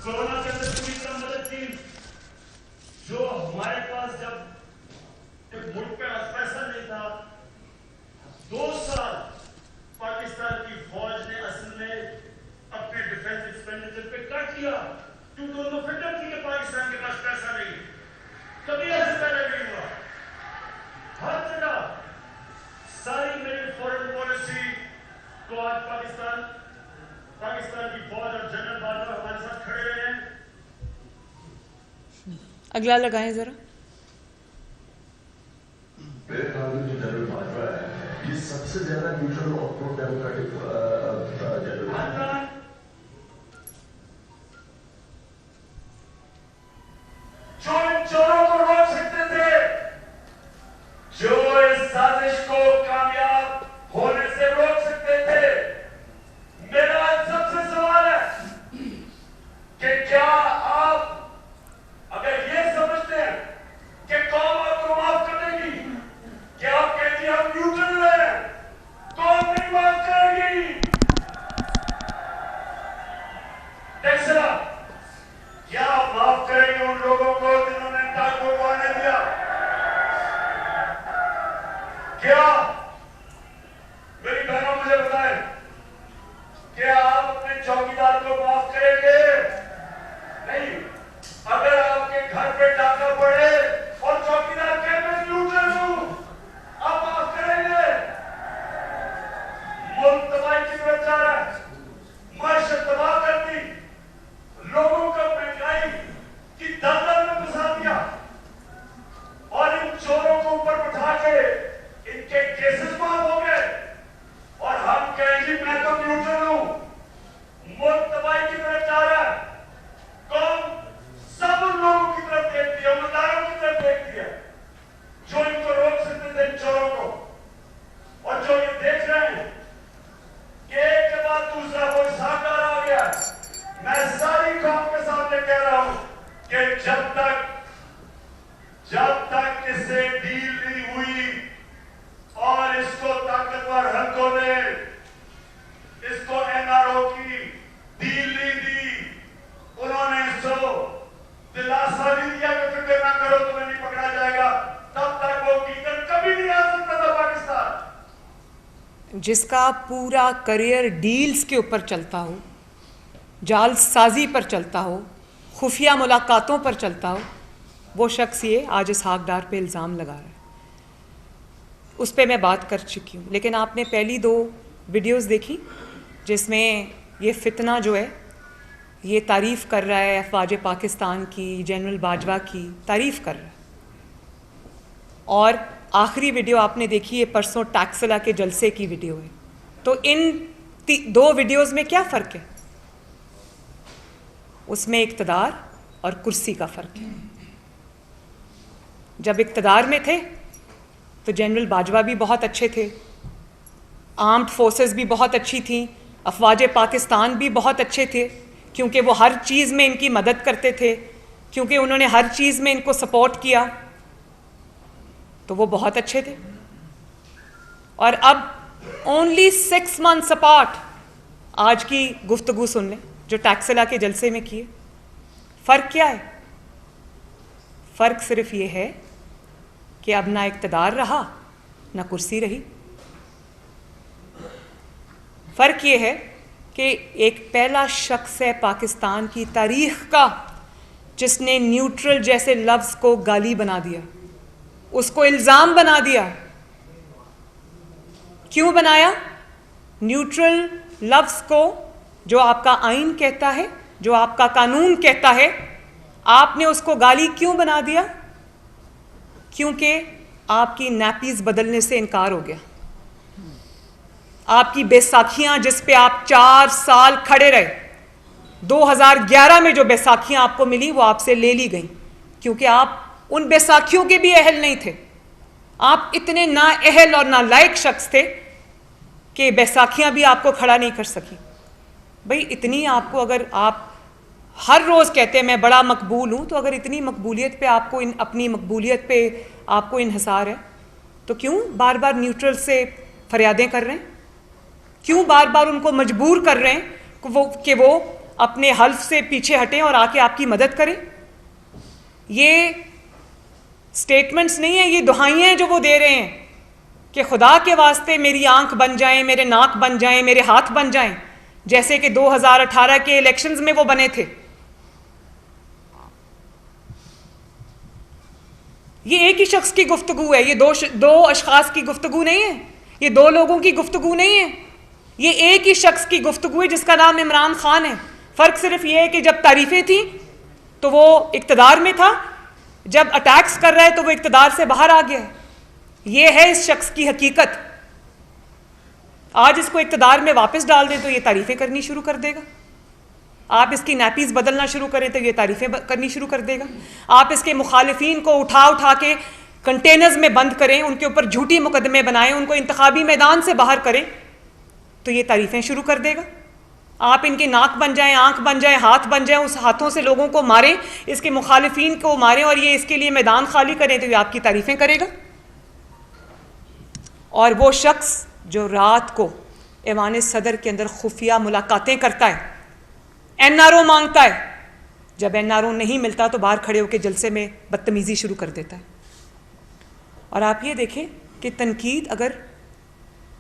कोरोना के अंदर पूरी तरह मदद की, जो हमारे पास जब मुल्क पे पैसा नहीं था, 2 साल पाकिस्तान की फौज ने असल में अपने डिफेंस एक्सपेंडिचर पे कट किया, क्योंकि उनको फिक्र थी कि पाकिस्तान के पास पैसा नहीं। कभी ऐसे पहले नहीं हुआ। हर जगह सारी मेरी फॉरेन पॉलिसी को आज पाकिस्तान की फौज और जनरल बाजवा हमारे साथ खड़े रहे हैं। अगला लगाएं जरा। मेरे ख्याल में जो जनरल बाजवा है, ये सबसे ज्यादा न्यूट्रल और प्रो डेमोक्रेटिक जनरल है। जो इन चोरों को रोक सकते थे, जो इस साजिश को कामयाब होने से रोक सकते थे, मेरा सबसे सवाल है कि क्या आप अगर ये समझते हैं कि कौम आपको माफ कर देगी, कि आप कहती हम न्यूट्रल हैं, कौम नहीं माफ करेगी। तीसरा, क्या आप माफ करेंगे उन लोगों को जिन्होंने टाकों को आने दिया? क्या मेरी बहनों मुझे बताएं, क्या आप अपने चौकीदार को माफ करेंगे? नहीं। अगर आपके घर पे डाका पड़े और चौकीदार कहे मैं न्यूट्रल हूं, आप माफ करेंगे? मुल्क तबाही की तरफ जा रहा है, माशत तबाह कर दी, लोगों का महंगाई की दलदल में फंसा दिया, और इन चोरों को ऊपर बिठा के इनके केसेस माफ हो गए, और हम कहेंगे मैं तो न्यूट्रल हूं। मुल्क तबाही की तरफ जा रहा है, कौम सब उन लोगों की तरफ देखती है, उम्मीदवारों की तरफ देखती है जो इनको रोक सकते थे, इन चोरों को, और जो ये देख रहे हैं कि एक के बाद दूसरा कोई साकार आ गया। मैं सारी कौम के सामने कह रहा हूं कि जब तक इससे डील नहीं हुई और इसको ताकतवर हलकों ने इसको एनआरओ की डील नहीं दी, उन्होंने इसको दिलासा नहीं दिया कि फिक्र ना करो तुम्हें नहीं पकड़ा जाएगा, तब तक वो कीकर कभी नहीं आ सकता था पाकिस्तान। जिसका पूरा करियर डील्स के ऊपर चलता हो, जालसाजी पर चलता हो, खुफिया मुलाकातों पर चलता हो, वो शख्स ये आज इसहाक डार पे इल्ज़ाम लगा रहा है। उस पर मैं बात कर चुकी हूँ, लेकिन आपने पहली 2 वीडियोस देखी जिसमें ये फितना जो है ये तारीफ़ कर रहा है, अफवाज पाकिस्तान की, जनरल बाजवा की तारीफ़ कर रहा है। और आखिरी वीडियो आपने देखी है परसों टैक्सला के जलसे की वीडियो है। तो इन 2 वीडियोस में क्या फ़र्क है? उसमें इक़्तिदार और कुर्सी का फ़र्क है। जब इक़्तिदार में थे तो जनरल बाजवा भी बहुत अच्छे थे, आर्म्ड फोर्सेस भी बहुत अच्छी थी, अफवाज पाकिस्तान भी बहुत अच्छे थे, क्योंकि वो हर चीज़ में इनकी मदद करते थे, क्योंकि उन्होंने हर चीज़ में इनको सपोर्ट किया, तो वो बहुत अच्छे थे। और अब ओनली 6 months अपार्ट आज की गुफ्तगू सुन लें जो टैक्सला के जलसे में किए। फ़र्क क्या है? फ़र्क सिर्फ ये है कि अब ना इक़्तिदार रहा ना कुर्सी रही। फ़र्क ये है कि एक पहला शख्स है पाकिस्तान की तारीख़ का जिसने न्यूट्रल जैसे लफ्ज़ को गाली बना दिया, उसको इल्ज़ाम बना दिया। क्यों बनाया? न्यूट्रल लफ्ज़ को जो आपका आइन कहता है, जो आपका कानून कहता है, आपने उसको गाली क्यों बना दिया? क्योंकि आपकी नैपीज़ बदलने से इनकार हो गया। आपकी बैसाखियां जिस पे आप 4 साल खड़े रहे, 2011 में जो बैसाखियां आपको मिली वो आपसे ले ली गई, क्योंकि आप उन बैसाखियों के भी अहल नहीं थे। आप इतने नाअहल और नालायक शख्स थे कि बैसाखियां भी आपको खड़ा नहीं कर सकी। भाई इतनी आपको, अगर आप हर रोज़ कहते हैं मैं बड़ा मकबूल हूँ, तो अगर इतनी मकबूलियत पे आपको अपनी मकबूलियत पे आपको इन्हिसार है, तो क्यों बार बार न्यूट्रल से फरियादें कर रहे हैं? क्यों बार बार उनको मजबूर कर रहे हैं कि वो अपने हल्फ से पीछे हटें और आके आपकी मदद करें? ये स्टेटमेंट्स नहीं है, ये दुहाइयाँ हैं जो वो दे रहे हैं कि खुदा के वास्ते मेरी आंख बन जाएं, मेरे नाक बन जाएं, मेरे हाथ बन जाएं, जैसे कि 2018 के इलेक्शंस में वो बने थे। ये एक ही शख्स की गुफ्तगू है, ये दो अशखास की गुफ्तगू नहीं है, ये दो लोगों की गुफ्तगू नहीं है, ये एक ही शख्स की गुफ्तगू है जिसका नाम इमरान खान है। फ़र्क सिर्फ ये है कि जब तारीफ़ें थी तो वो इक़्तिदार में था, जब अटैक्स कर रहा है तो वो इक़्तिदार से बाहर आ गया है। ये है इस शख्स की हकीकत। आज इसको इक़्तिदार में वापस डाल दें तो ये तारीफ़ें करनी शुरू कर देगा। आप इसकी नैपीज़ बदलना शुरू करें तो ये तारीफ़ें करनी शुरू कर देगा। आप इसके मुखालिफिन को उठा उठा के कंटेनर्स में बंद करें, उनके ऊपर झूठी मुकदमे बनाएं, उनको इंतखाबी मैदान से बाहर करें तो ये तारीफ़ें शुरू कर देगा। आप इनकी नाक बन जाएं, आंख बन जाएं, हाथ बन जाएं, उस हाथों से लोगों को मारें, इसके मुखालिफिन को मारें और ये इसके लिए मैदान खाली करें तो ये आपकी तारीफ़ें करेगा। और वो शख्स जो रात को ऐवान सदर के अंदर खुफिया मुलाकातें करता है, NRO मांगता है, जब NRO नहीं मिलता तो बाहर खड़े होकर जलसे में बदतमीज़ी शुरू कर देता है। और आप ये देखें कि तनकीद अगर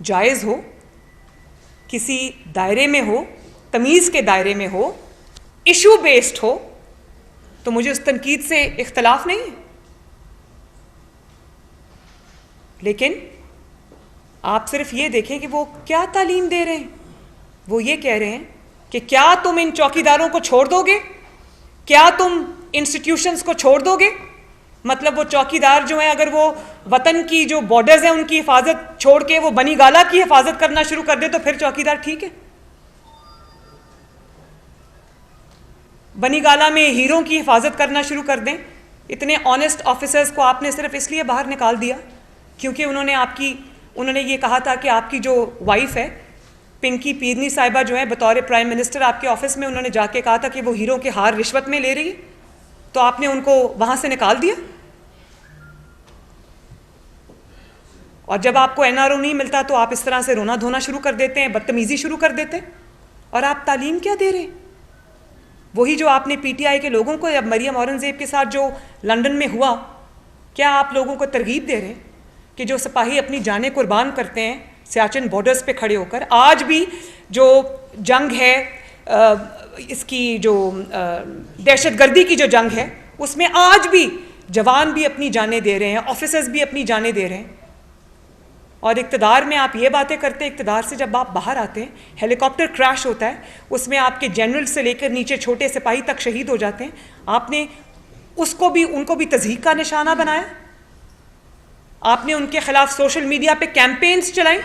जायज़ हो, किसी दायरे में हो, तमीज़ के दायरे में हो, इशू बेस्ड हो, तो मुझे उस तनकीद से इख्तलाफ नहीं है। लेकिन आप सिर्फ ये देखें कि वो क्या तालीम दे रहे हैं। वो ये कह रहे हैं कि क्या तुम इन चौकीदारों को छोड़ दोगे, क्या तुम इंस्टीट्यूशंस को छोड़ दोगे? मतलब वो चौकीदार जो हैं, अगर वो वतन की जो बॉर्डर्स हैं उनकी हिफाजत छोड़ के वो बनी गाला की हिफाजत करना शुरू कर दे तो फिर चौकीदार ठीक है? बनी गाला में हीरों की हिफाजत करना शुरू कर दें। इतने ऑनेस्ट ऑफिसर्स को आपने सिर्फ इसलिए बाहर निकाल दिया क्योंकि उन्होंने ये कहा था कि आपकी जो वाइफ है पिंकी पीरनी साहिबा जो है, बतौर प्राइम मिनिस्टर आपके ऑफिस में उन्होंने जाके कहा था कि वो हीरों के हार रिश्वत में ले रही है, तो आपने उनको वहां से निकाल दिया। और जब आपको NRO नहीं मिलता तो आप इस तरह से रोना धोना शुरू कर देते हैं, बदतमीजी शुरू कर देते हैं। और आप तालीम क्या दे रहे हैं? वही जो आपने PTI के लोगों को, अब मरियम औरंगजेब के साथ जो लंदन में हुआ, क्या आप लोगों को तरगीब दे रहे हैं कि जो सिपाही अपनी जानें कुर्बान करते हैं सियाचिन बॉर्डर्स पे खड़े होकर, आज भी जो जंग है, इसकी जो दहशतगर्दी की जो जंग है, उसमें आज भी जवान भी अपनी जानें दे रहे हैं, ऑफिसर्स भी अपनी जानें दे रहे हैं। और इक़्तिदार में आप ये बातें करते हैं, इक़्तिदार से जब आप बाहर आते हैं, हेलीकॉप्टर क्रैश होता है, उसमें आपके जनरल से लेकर नीचे छोटे सिपाही तक शहीद हो जाते हैं। आपने उनको भी तज़हीक का निशाना बनाया। आपने उनके खिलाफ सोशल मीडिया पे कैंपेन्स चलाए,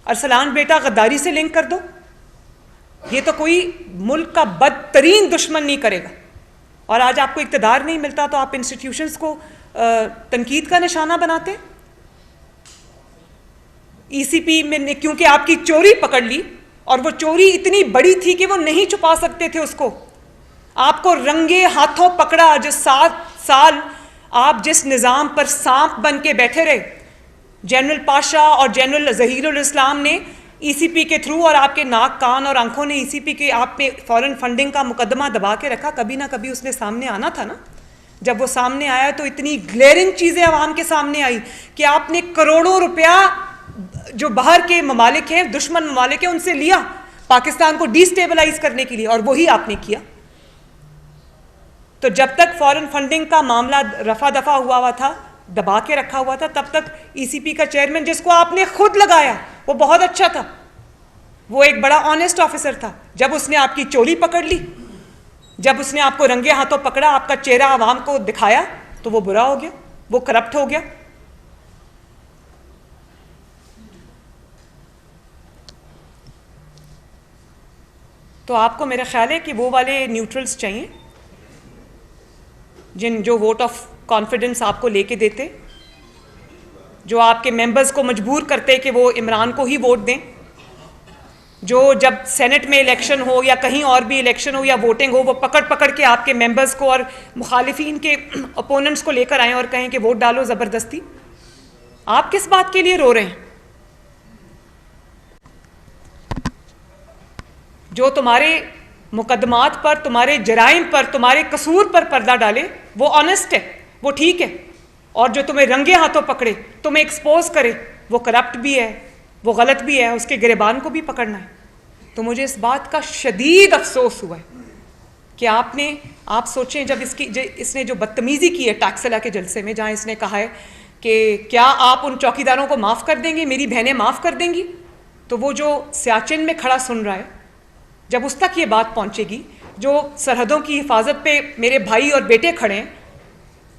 अरसलान बेटा गद्दारी से लिंक कर दो। ये तो कोई मुल्क का बदतरीन दुश्मन नहीं करेगा। और आज आपको इक़्तिदार नहीं मिलता तो आप इंस्टीट्यूशंस को तनकीद का निशाना बनाते। ECP में क्योंकि आपकी चोरी पकड़ ली और वो चोरी इतनी बड़ी थी कि वो नहीं छुपा सकते थे उसको, आपको रंगे हाथों पकड़ा। जो 7 साल आप जिस निज़ाम पर सांप बन के बैठे रहे, जनरल पाशा और जनरल ज़हीरुल इस्लाम ने ECP के थ्रू, और आपके नाक कान और आंखों ने ECP के आप पे फॉरेन फंडिंग का मुकदमा दबा के रखा। कभी ना कभी उसने सामने आना था ना। जब वो सामने आया तो इतनी ग्लेयरिंग चीज़ें आवाम के सामने आई कि आपने करोड़ों रुपया जो बाहर के ममालिक हैं, दुश्मन ममालिक हैं, उनसे लिया पाकिस्तान को डिस्टेबलाइज करने के लिए, और वही आपने किया। तो जब तक फॉरेन फंडिंग का मामला रफा दफा हुआ था, दबा के रखा हुआ था, तब तक ECP का चेयरमैन, जिसको आपने खुद लगाया, वो बहुत अच्छा था, वो एक बड़ा ऑनेस्ट ऑफिसर था। जब उसने आपकी चोरी पकड़ ली, जब उसने आपको रंगे हाथों पकड़ा, आपका चेहरा आवाम को दिखाया, तो वो बुरा हो गया, वो करप्ट हो गया। तो आपको मेरा ख्याल है कि वो वाले न्यूट्रल्स चाहिए जो वोट ऑफ कॉन्फिडेंस आपको लेके देते, जो आपके मेंबर्स को मजबूर करते कि वो इमरान को ही वोट दें, जो जब सेनेट में इलेक्शन हो या कहीं और भी इलेक्शन हो या वोटिंग हो, वो पकड़ पकड़ के आपके मेंबर्स को और मुखालिफिन के ओपोनेंट्स को लेकर आएँ और कहें कि वोट डालो ज़बरदस्ती। आप किस बात के लिए रो रहे हैं? जो तुम्हारे मुकदमात पर, तुम्हारे जराइम पर, तुम्हारे कसूर पर पर्दा डाले, वो ऑनेस्ट है, वो ठीक है, और जो तुम्हें रंगे हाथों पकड़े, तुम्हें एक्सपोज करे, वो करप्ट भी है, वो गलत भी है, उसके गिरबान को भी पकड़ना है। तो मुझे इस बात का शदीद अफसोस हुआ है कि आप सोचें, जब इसने जो बदतमीज़ी की है टैक्सला के जलसे में, जहाँ इसने कहा है कि क्या आप उन चौकीदारों को माफ़ कर देंगे, मेरी बहनें माफ़ कर देंगी, तो वो जो सियाचिन में खड़ा सुन रहा है, जब उस तक ये बात पहुंचेगी, जो सरहदों की हिफाजत पे मेरे भाई और बेटे खड़े हैं,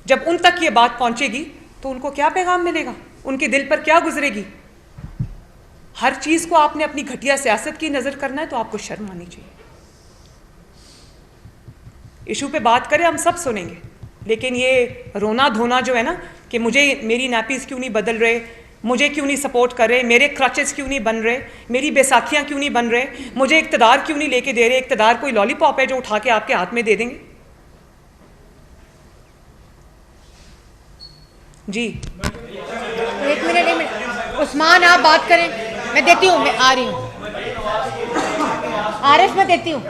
जब उन तक ये बात पहुंचेगी तो उनको क्या पैगाम मिलेगा, उनके दिल पर क्या गुजरेगी? हर चीज़ को आपने अपनी घटिया सियासत की नज़र करना है तो आपको शर्म आनी चाहिए। इशू पे बात करें, हम सब सुनेंगे, लेकिन ये रोना धोना जो है ना कि मुझे मेरी नैपीज़ क्यों नहीं बदल रहे, मुझे क्यों नहीं सपोर्ट कर रहे, मेरे क्रचेस क्यों नहीं बन रहे, मेरी बैसाखियाँ क्यों नहीं बन रहे, मुझे इक़्तिदार क्यों नहीं लेके दे रहे। इक़्तिदार कोई लॉलीपॉप है जो उठा के आपके हाथ में दे देंगे? जी एक मिनट उस्मान, आप बात करें, मैं देती हूँ, मैं आ रही हूँ। आरिफ, मैं देती हूँ।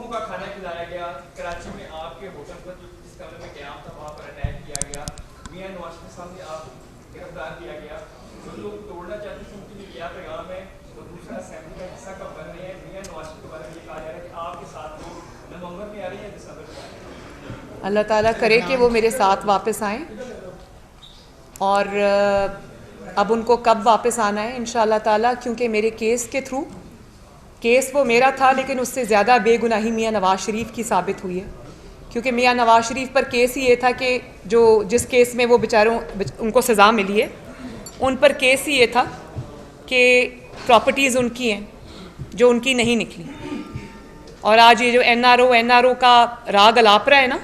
का खाना खिलाया गया, कराची में आपके होटल पर जिस कमरे में क़याम था वहाँ पर अटैक किया गया, मियां नवाज के सामने आप गिरफ्तार किया गया। जो लोग तोड़ना चाहते थे उनके लिए क्या पैगाम है? तो दूसरा असेंबली का हिस्सा कब बन रहे हैं? मियां नवाज के बारे में ये कहा जा रहा है कि आपके साथ वो नवंबर में आ रही है, दिसंबर में आ रही है। अल्लाह ताला करे कि वो मेरे साथ वापस आएँ, और अब उनको कब वापस आना है इंशाअल्लाह ताला, क्योंकि मेरे केस के थ्रू, केस वो मेरा था लेकिन उससे ज़्यादा बेगुनाही मियां नवाज़ शरीफ की साबित हुई है, क्योंकि मियां नवाज़ शरीफ पर केस ही ये था कि जिस केस में वो बेचारों उनको सज़ा मिली है, उन पर केस ही ये था कि प्रॉपर्टीज़ उनकी हैं जो उनकी नहीं निकली। और आज ये जो एनआरओ का राग अलाप रहा है ना,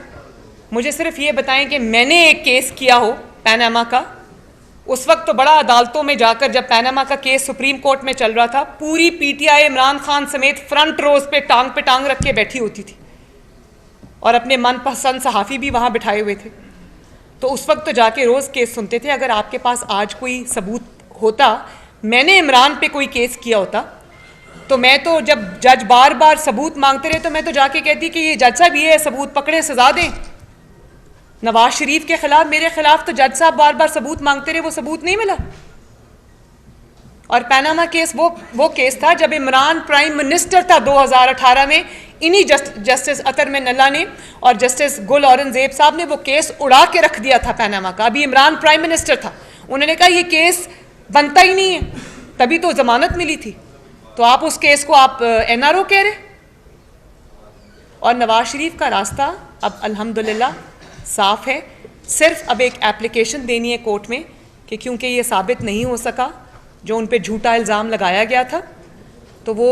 मुझे सिर्फ ये बताएं कि मैंने एक केस किया हो पैनामा का, उस वक्त तो बड़ा अदालतों में जाकर, जब पैनामा का केस सुप्रीम कोर्ट में चल रहा था, पूरी पीटीआई इमरान खान समेत फ्रंट रोज पे टांग रख के बैठी होती थी, और अपने मनपसंद सहाफ़ी भी वहाँ बिठाए हुए थे। तो उस वक्त तो जाके रोज़ केस सुनते थे। अगर आपके पास आज कोई सबूत होता, मैंने इमरान पे कोई केस किया होता, तो मैं तो, जब जज बार बार सबूत मांगते रहे, तो मैं तो जाके कहती कि ये जज साहब ये सबूत पकड़े, सजा दें। नवाज शरीफ के खिलाफ, मेरे खिलाफ तो जज साहब बार बार सबूत मांगते रहे, वो सबूत नहीं मिला। और पैनामा केस वो केस था जब इमरान प्राइम मिनिस्टर था 2018 में, इन्हीं जस्टिस अतर में नल्ला ने और जस्टिस गुल औरंगजेब साहब ने वो केस उड़ा के रख दिया था पैनामा का। अभी इमरान प्राइम मिनिस्टर था, उन्होंने कहा ये केस बनता ही नहीं है, तभी तो जमानत मिली थी। तो आप उस केस को आप एनआरओ कह रहे। और नवाज शरीफ का रास्ता अब अल्हम्दुलिल्लाह साफ है, सिर्फ अब एक एप्लीकेशन देनी है कोर्ट में कि क्योंकि ये साबित नहीं हो सका जो उन पे झूठा इल्ज़ाम लगाया गया था, तो वो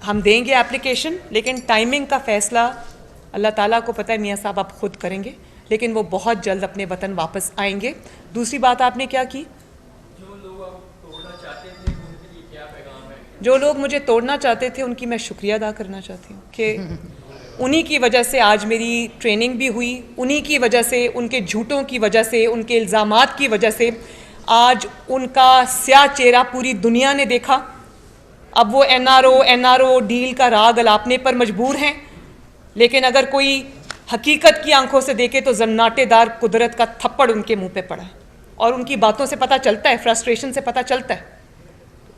हम देंगे एप्लीकेशन, लेकिन टाइमिंग का फ़ैसला अल्लाह ताला को पता है, मियाँ साहब आप खुद करेंगे, लेकिन वो बहुत जल्द अपने वतन वापस आएंगे। दूसरी बात आपने क्या की, जो लोग तोड़ना चाहते थे उनके लिए क्या पैगाम है? जो लोग मुझे तोड़ना चाहते थे उनकी मैं शुक्रिया अदा करना चाहती हूँ कि उन्हीं की वजह से आज मेरी ट्रेनिंग भी हुई, उन्हीं की वजह से, उनके झूठों की वजह से, उनके इल्ज़ामात की वजह से आज उनका स्याह चेहरा पूरी दुनिया ने देखा। अब वो एनआरओ डील का राग अलापने पर मजबूर हैं, लेकिन अगर कोई हकीकत की आंखों से देखे तो जन्नाटेदार कुदरत का थप्पड़ उनके मुंह पे पड़ा है, और उनकी बातों से पता चलता है, फ्रस्ट्रेशन से पता चलता है।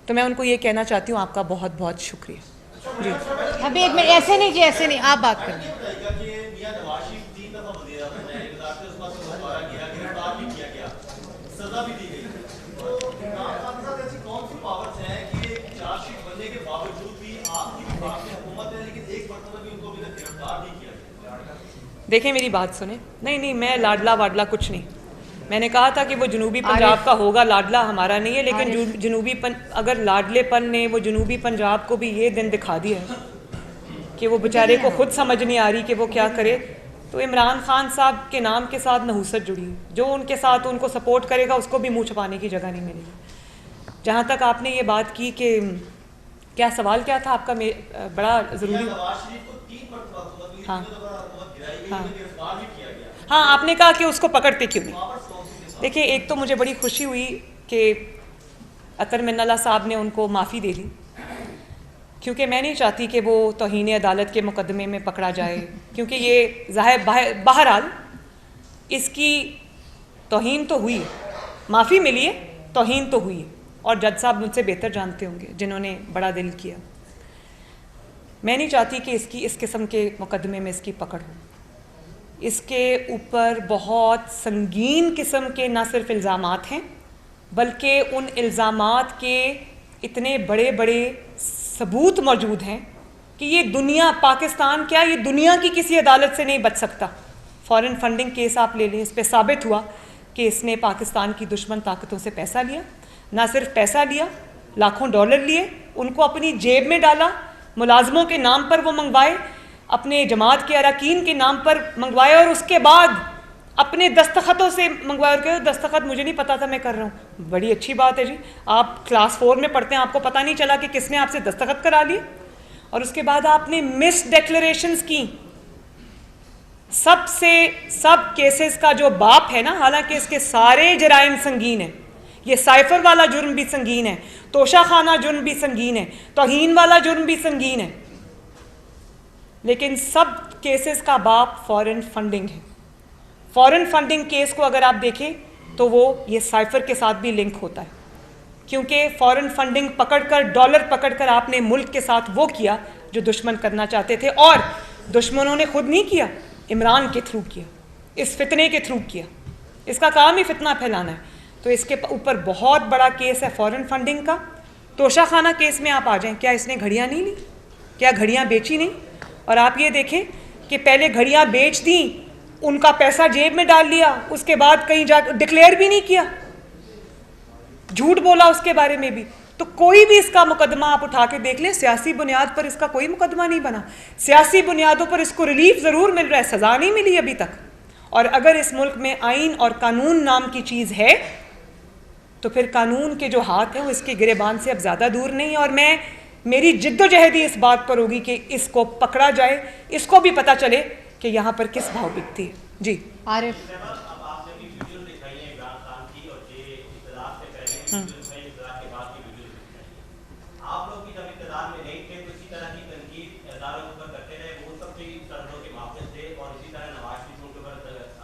तो मैं उनको ये कहना चाहती हूँ, आपका बहुत बहुत शुक्रिया जी। अभी एक मिनट, ऐसे नहीं जी, ऐसे नहीं, आप बात करें। देखें मेरी बात सुने, नहीं मैं लाडला वाडला कुछ नहीं, मैंने कहा था कि वो जनूबी पंजाब का होगा, लाडला हमारा नहीं है, लेकिन अगर लाडलेपन ने वो जनूबी पंजाब को भी ये दिन दिखा दिया है कि वो बेचारे को खुद समझ नहीं आ रही कि वो क्या करे, तो इमरान खान साहब के नाम के साथ नहुसत जुड़ी है। जो उनके साथ उनको सपोर्ट करेगा उसको भी मुँह छुपाने की जगह नहीं मिलेगी। जहाँ तक आपने ये बात की कि क्या सवाल क्या था आपका, बड़ा ज़रूरी। हाँ हाँ, आपने कहा कि उसको पकड़ते क्यों नहीं। देखिए, एक तो मुझे बड़ी खुशी हुई कि अतर मिन्नल्ला साहब ने उनको माफ़ी दे दी, क्योंकि मैं नहीं चाहती कि वो तौहीन अदालत के मुकदमे में पकड़ा जाए, क्योंकि ये बहरहाल इसकी तौहीन तो हुई, माफ़ी मिली है, तौहीन तो हुई है, और जज साहब मुझसे बेहतर जानते होंगे जिन्होंने बड़ा दिल किया। मैं नहीं चाहती कि इसकी इस किस्म के मुकदमे में इसकी पकड़ हो। इसके ऊपर बहुत संगीन किस्म के ना सिर्फ इल्ज़ामात हैं, बल्कि उन इल्ज़ामात के इतने बड़े बड़े सबूत मौजूद हैं कि ये दुनिया, पाकिस्तान क्या, ये दुनिया की किसी अदालत से नहीं बच सकता। फॉरेन फंडिंग केस आप ले लें, इस पर साबित हुआ कि इसने पाकिस्तान की दुश्मन ताकतों से पैसा लिया, ना सिर्फ पैसा लिया, लाखों डॉलर लिए, उनको अपनी जेब में डाला, मुलाजमों के नाम पर वो मंगवाए, अपने जमात के अरकान के नाम पर मंगवाए, और उसके बाद अपने दस्तखतों से मंगवाए। और कहो दस्तखत मुझे नहीं पता था मैं कर रहा हूँ, बड़ी अच्छी बात है जी, आप क्लास 4 में पढ़ते हैं, आपको पता नहीं चला कि किसने आपसे दस्तखत करा लिए। और उसके बाद आपने मिस डिक्लेरेशंस की। सब केसेस का जो बाप है ना, हालांकि इसके सारे जराइम संगीन हैं, ये साइफर वाला जुर्म भी संगीन है, तोशाखाना जुर्म भी संगीन है, तौहीन वाला जुर्म भी संगीन है, लेकिन सब केसेस का बाप फॉरेन फंडिंग है। फॉरेन फंडिंग केस को अगर आप देखें तो वो ये साइफर के साथ भी लिंक होता है, क्योंकि फॉरेन फंडिंग पकड़कर, डॉलर पकड़कर आपने मुल्क के साथ वो किया जो दुश्मन करना चाहते थे, और दुश्मनों ने खुद नहीं किया, इमरान के थ्रू किया, इस फितने के थ्रू किया। इसका काम ही फितना फैलाना है। तो इसके ऊपर बहुत बड़ा केस है फॉरेन फंडिंग का। तोशाखाना केस में आप आ जाएं, क्या इसने घड़ियाँ नहीं ली, क्या घड़ियाँ बेची नहीं? और आप ये देखें कि पहले घड़ियाँ बेच दी, उनका पैसा जेब में डाल लिया, उसके बाद कहीं जा डिक्लेयर भी नहीं किया, झूठ बोला उसके बारे में भी। तो कोई भी इसका मुकदमा आप उठा के देख लें, सियासी बुनियाद पर इसका कोई मुकदमा नहीं बना। सियासी बुनियादों पर इसको रिलीफ ज़रूर मिल रहा है, सज़ा नहीं मिली अभी तक। और अगर इस मुल्क में आइन और कानून नाम की चीज़ है तो फिर कानून के जो हाथ हैं वो इसके गिरेबान से अब ज़्यादा दूर नहीं है। और मेरी जिद्दोजहदी इस बात पर होगी कि इसको पकड़ा जाए, इसको भी पता चले कि यहाँ पर किस भाव बिकती है। जी आरिफ, आप लोग भी जब इक़्तिदार में नहीं थे तो इसी तरह की तनकीद इदारों के ऊपर करते रहे, वो सब भी सरहदों के माफिज थे, और इसी तरह नवाज शरीफ उनके ऊपर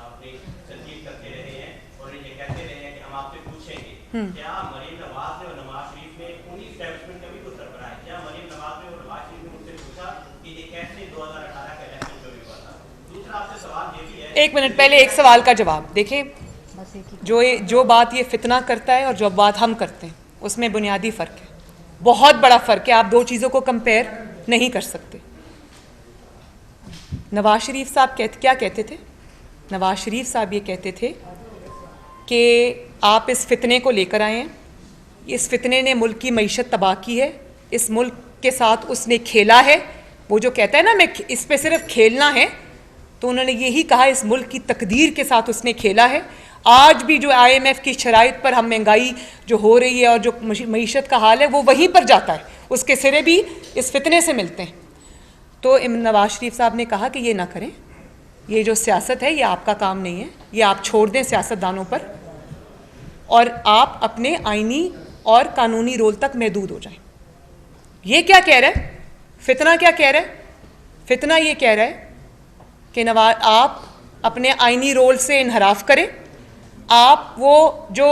अपनी तनकीद करते रहे हैं और ये कहते रहे हैं कि हम आपसे पूछेंगे क्या मरीम नवाज ने और नवाज शरीफ ने उन्हीं एस्टैब्लिशमेंट का भी कुछ सरबराह है? क्या मरीम नवाज ने और नवाज शरीफ ने उनसे पूछा कि ये कैसे 2018 का इलेक्शन चोरी हुआ था? दूसरा आपसे सवाल ये भी है, 1 मिनट पहले एक सवाल का जवाब देखें। जो बात ये फितना करता है और जो बात हम करते हैं उसमें बुनियादी फ़र्क है, बहुत बड़ा फ़र्क है। आप दो चीज़ों को कंपेयर नहीं कर सकते। नवाज शरीफ साहब क्या कहते थे? नवाज शरीफ साहब ये कहते थे कि आप इस फितने को लेकर आए हैं, इस फितने ने मुल्क की मईशत तबाह की है, इस मुल्क के साथ उसने खेला है। वो जो कहता है ना मैं इस पे सिर्फ खेलना है, तो उन्होंने यही कहा इस मुल्क की तकदीर के साथ उसने खेला है। आज भी जो IMF की शराइत पर हम महंगाई जो हो रही है और जो मईशत का हाल है वो वहीं पर जाता है, उसके सिरे भी इस फितने से मिलते हैं। तो नवाज शरीफ साहब ने कहा कि ये ना करें, ये जो सियासत है ये आपका काम नहीं है, ये आप छोड़ दें सियासतदानों पर और आप अपने आइनी और कानूनी रोल तक महदूद हो जाएं। ये क्या कह रहा है? फितना क्या कह रहा है? फितना ये कह रहा है कि नवाज आप अपने आइनी रोल से इनहराफ करें, आप वो जो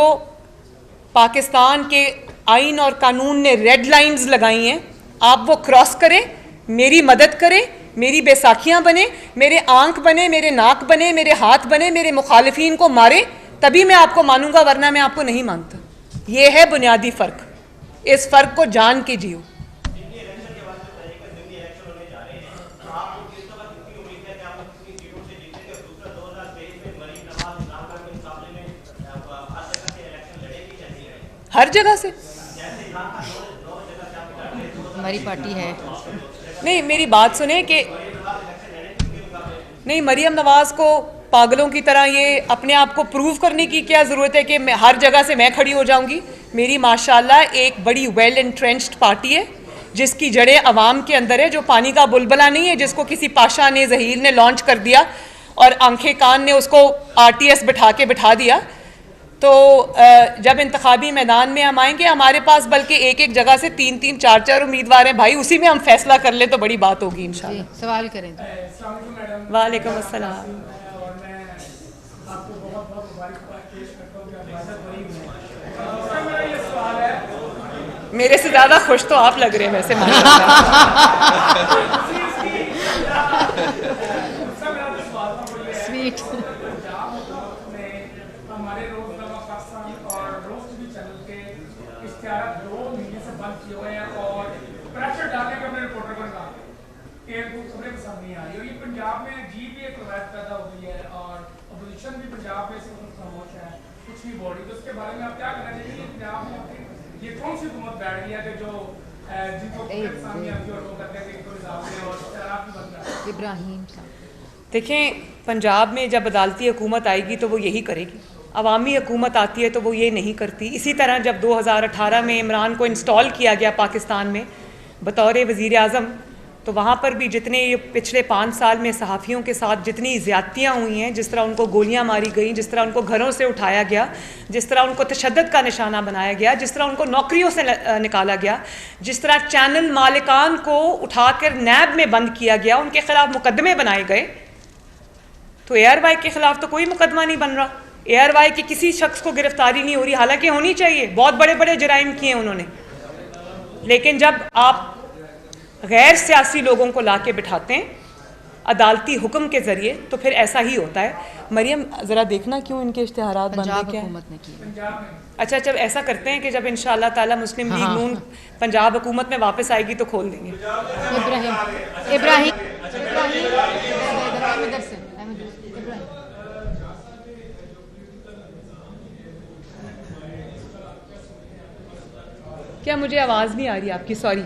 पाकिस्तान के आइन और कानून ने रेड लाइंस लगाई हैं आप वो क्रॉस करें, मेरी मदद करें, मेरी बैसाखियाँ बने, मेरे आंख बने, मेरे नाक बने, मेरे हाथ बने, मेरे मुखालिफिन को मारे, तभी मैं आपको मानूंगा, वरना मैं आपको नहीं मानता। ये है बुनियादी फ़र्क। इस फ़र्क को जान के जियो। हर जगह से। हमारी पार्टी है। नहीं, मेरी बात सुने कि नहीं, मरियम नवाज को पागलों की तरह ये अपने आप को प्रूव करने की क्या ज़रूरत है कि मैं हर जगह से मैं खड़ी हो जाऊंगी। मेरी माशाल्लाह एक बड़ी वेल एंट्रेंच्ड पार्टी है जिसकी जड़ें अवाम के अंदर है, जो पानी का बुलबुला नहीं है जिसको किसी पाशा ने ज़हीर ने लॉन्च कर दिया और आंखें कान ने उसको RTS बिठा दिया। तो जब इंतखाबी मैदान में हम आएंगे, हमारे पास बल्कि एक एक जगह से 3-3, 4-4 उम्मीदवार हैं भाई, उसी में हम फैसला कर ले तो बड़ी बात होगी इंशाल्लाह। सवाल करें। वालेकुम अस्सलाम। मेरे से ज़्यादा खुश तो आप लग रहे हैं वैसे स्वीट। हमारे रोजनामा पाकिस्तान और रोज भी चैनल के इश्तिहार 2 महीने से बंद किए हुए हैं और प्रेशर डालने का अपने रिपोर्टर को कहा कि खबरें पसंद नहीं आ रही, और ये पंजाब में अजीब ही एक रवायत पैदा हो गई है और अपोजिशन भी पंजाब में से खामोश है, कुछ नहीं बोल रही। तो उसके बारे में आप क्या कहना चाहिए कि पंजाब में ये कौन सी हुकूमत बैठ गई है कि जो जिनको सामने आती है और वो कहते हैं कि इनको रिजार्व है और शराब की बंद है। इब्राहिम देखें, पंजाब में जब अदालती हुकूमत आएगी तो वो यही करेगी, अवामी हुकूमत आती है तो वो ये नहीं करती। इसी तरह जब 2018 में इमरान को इंस्टॉल किया गया पाकिस्तान में बतौर वज़ीर आज़म, तो वहाँ पर भी जितने ये पिछले 5 साल में सहाफ़ियों के साथ जितनी ज़्यादतियाँ हुई हैं, जिस तरह उनको गोलियाँ मारी गई, जिस तरह उनको घरों से उठाया गया, जिस तरह उनको तशद्दुद का निशाना बनाया गया, जिस तरह उनको नौकरियों से निकाला गया, जिस तरह चैनल मालिकान को उठाकर नैब में बंद किया गया, उनके खिलाफ मुकदमे बनाए गए। तो ARY के खिलाफ तो कोई मुकदमा नहीं बन रहा, ARY की किसी शख्स को गिरफ्तारी नहीं हो रही, हालांकि होनी चाहिए, बहुत बड़े बड़े जराइम किए उन्होंने। लेकिन जब आप गैर सियासी लोगों को लाके बिठाते हैं अदालती हुक्म के ज़रिए तो फिर ऐसा ही होता है। मरियम ज़रा देखना क्यों इनके इश्तिहारात बंद है क्या? अच्छा, जब ऐसा करते हैं कि जब इंशाअल्लाह ताला मुस्लिम लीग नून पंजाब हुकूमत में वापस आएगी तो खोल देंगे। क्या मुझे आवाज़ नहीं आ रही आपकी? सॉरी।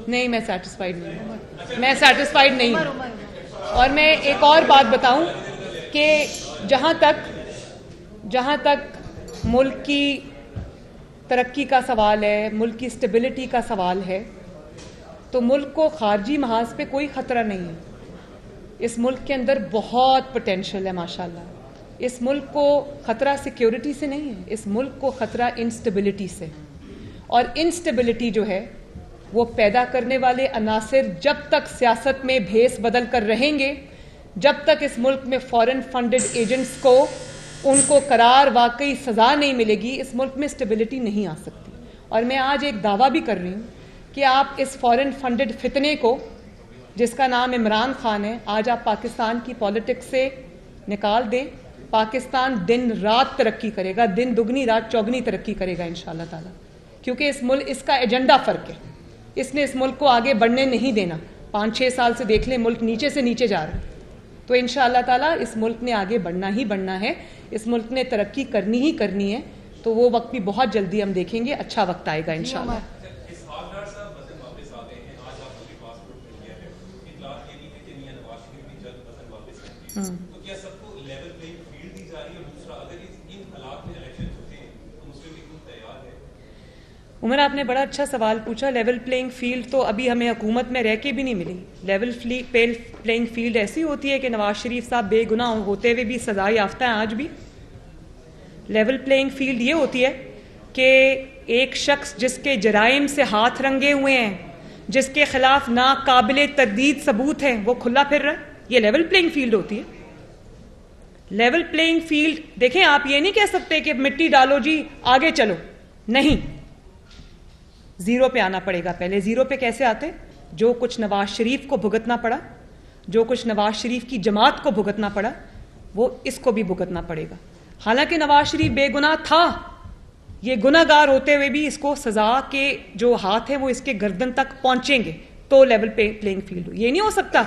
नहीं, मैं सेटिस्फाइड नहीं हूँ, मैं सेटिस्फाइड नहीं हूँ। और मैं एक और बात बताऊं कि जहाँ तक मुल्क की तरक्की का सवाल है, मुल्क की स्टेबिलिटी का सवाल है, तो मुल्क को खारजी महाज पे कोई ख़तरा नहीं है। इस मुल्क के अंदर बहुत पोटेंशियल है माशाल्लाह। इस मुल्क को ख़तरा सिक्योरिटी से नहीं है, इस मुल्क को ख़तरा इंस्टेबिलिटी से। और इंस्टेबिलिटी जो है वो पैदा करने वाले अनासिर जब तक सियासत में भेस बदल कर रहेंगे, जब तक इस मुल्क में फॉरेन फंडेड एजेंट्स को उनको करार वाकई सज़ा नहीं मिलेगी, इस मुल्क में स्टेबिलिटी नहीं आ सकती। और मैं आज एक दावा भी कर रही हूँ कि आप इस फॉरेन फंडेड फितने को, जिसका नाम इमरान खान है, आज आप पाकिस्तान की पॉलिटिक्स से निकाल दें, पाकिस्तान दिन रात तरक्की करेगा, दिन दुगनी रात चौगनी तरक्की करेगा इंशाअल्लाह ताला। क्योंकि इस मुल्क, इसका एजेंडा फ़र्क है, इसने इस मुल्क को आगे बढ़ने नहीं देना। 5-6 साल से देख लें, मुल्क नीचे से नीचे जा रहा है। तो इंशाअल्लाह ताला इस मुल्क ने आगे बढ़ना ही बढ़ना है, इस मुल्क ने तरक्की करनी ही करनी है। तो वो वक्त भी बहुत जल्दी हम देखेंगे, अच्छा वक्त आएगा इंशाअल्लाह। उमर, आपने बड़ा अच्छा सवाल पूछा। लेवल प्लेइंग फील्ड तो अभी हमें हुकूमत में रह के भी नहीं मिली। लेवल प्लेइंग फील्ड ऐसी होती है कि नवाज शरीफ साहब बेगुनाह होते हुए भी सजा याफ्ता है आज भी। लेवल प्लेइंग फील्ड ये होती है कि एक शख्स जिसके जराइम से हाथ रंगे हुए हैं, जिसके खिलाफ नाकाबिले तरदीद सबूत हैं, वो खुला फिर रहा है, ये लेवल प्लेइंग फील्ड होती है। लेवल प्लेइंग फील्ड देखें, आप ये नहीं कह सकते कि मिट्टी डालो जी आगे चलो, नहीं, जीरो पे आना पड़ेगा। पहले जीरो पे कैसे आते? जो कुछ नवाज शरीफ को भुगतना पड़ा, जो कुछ नवाज शरीफ की जमात को भुगतना पड़ा, वो इसको भी भुगतना पड़ेगा। हालांकि नवाज शरीफ बेगुनाह था, ये गुनाहगार होते हुए भी इसको सजा के जो हाथ है वो इसके गर्दन तक पहुंचेंगे तो लेवल पे प्लेइंग फील्ड हो। ये नहीं हो सकता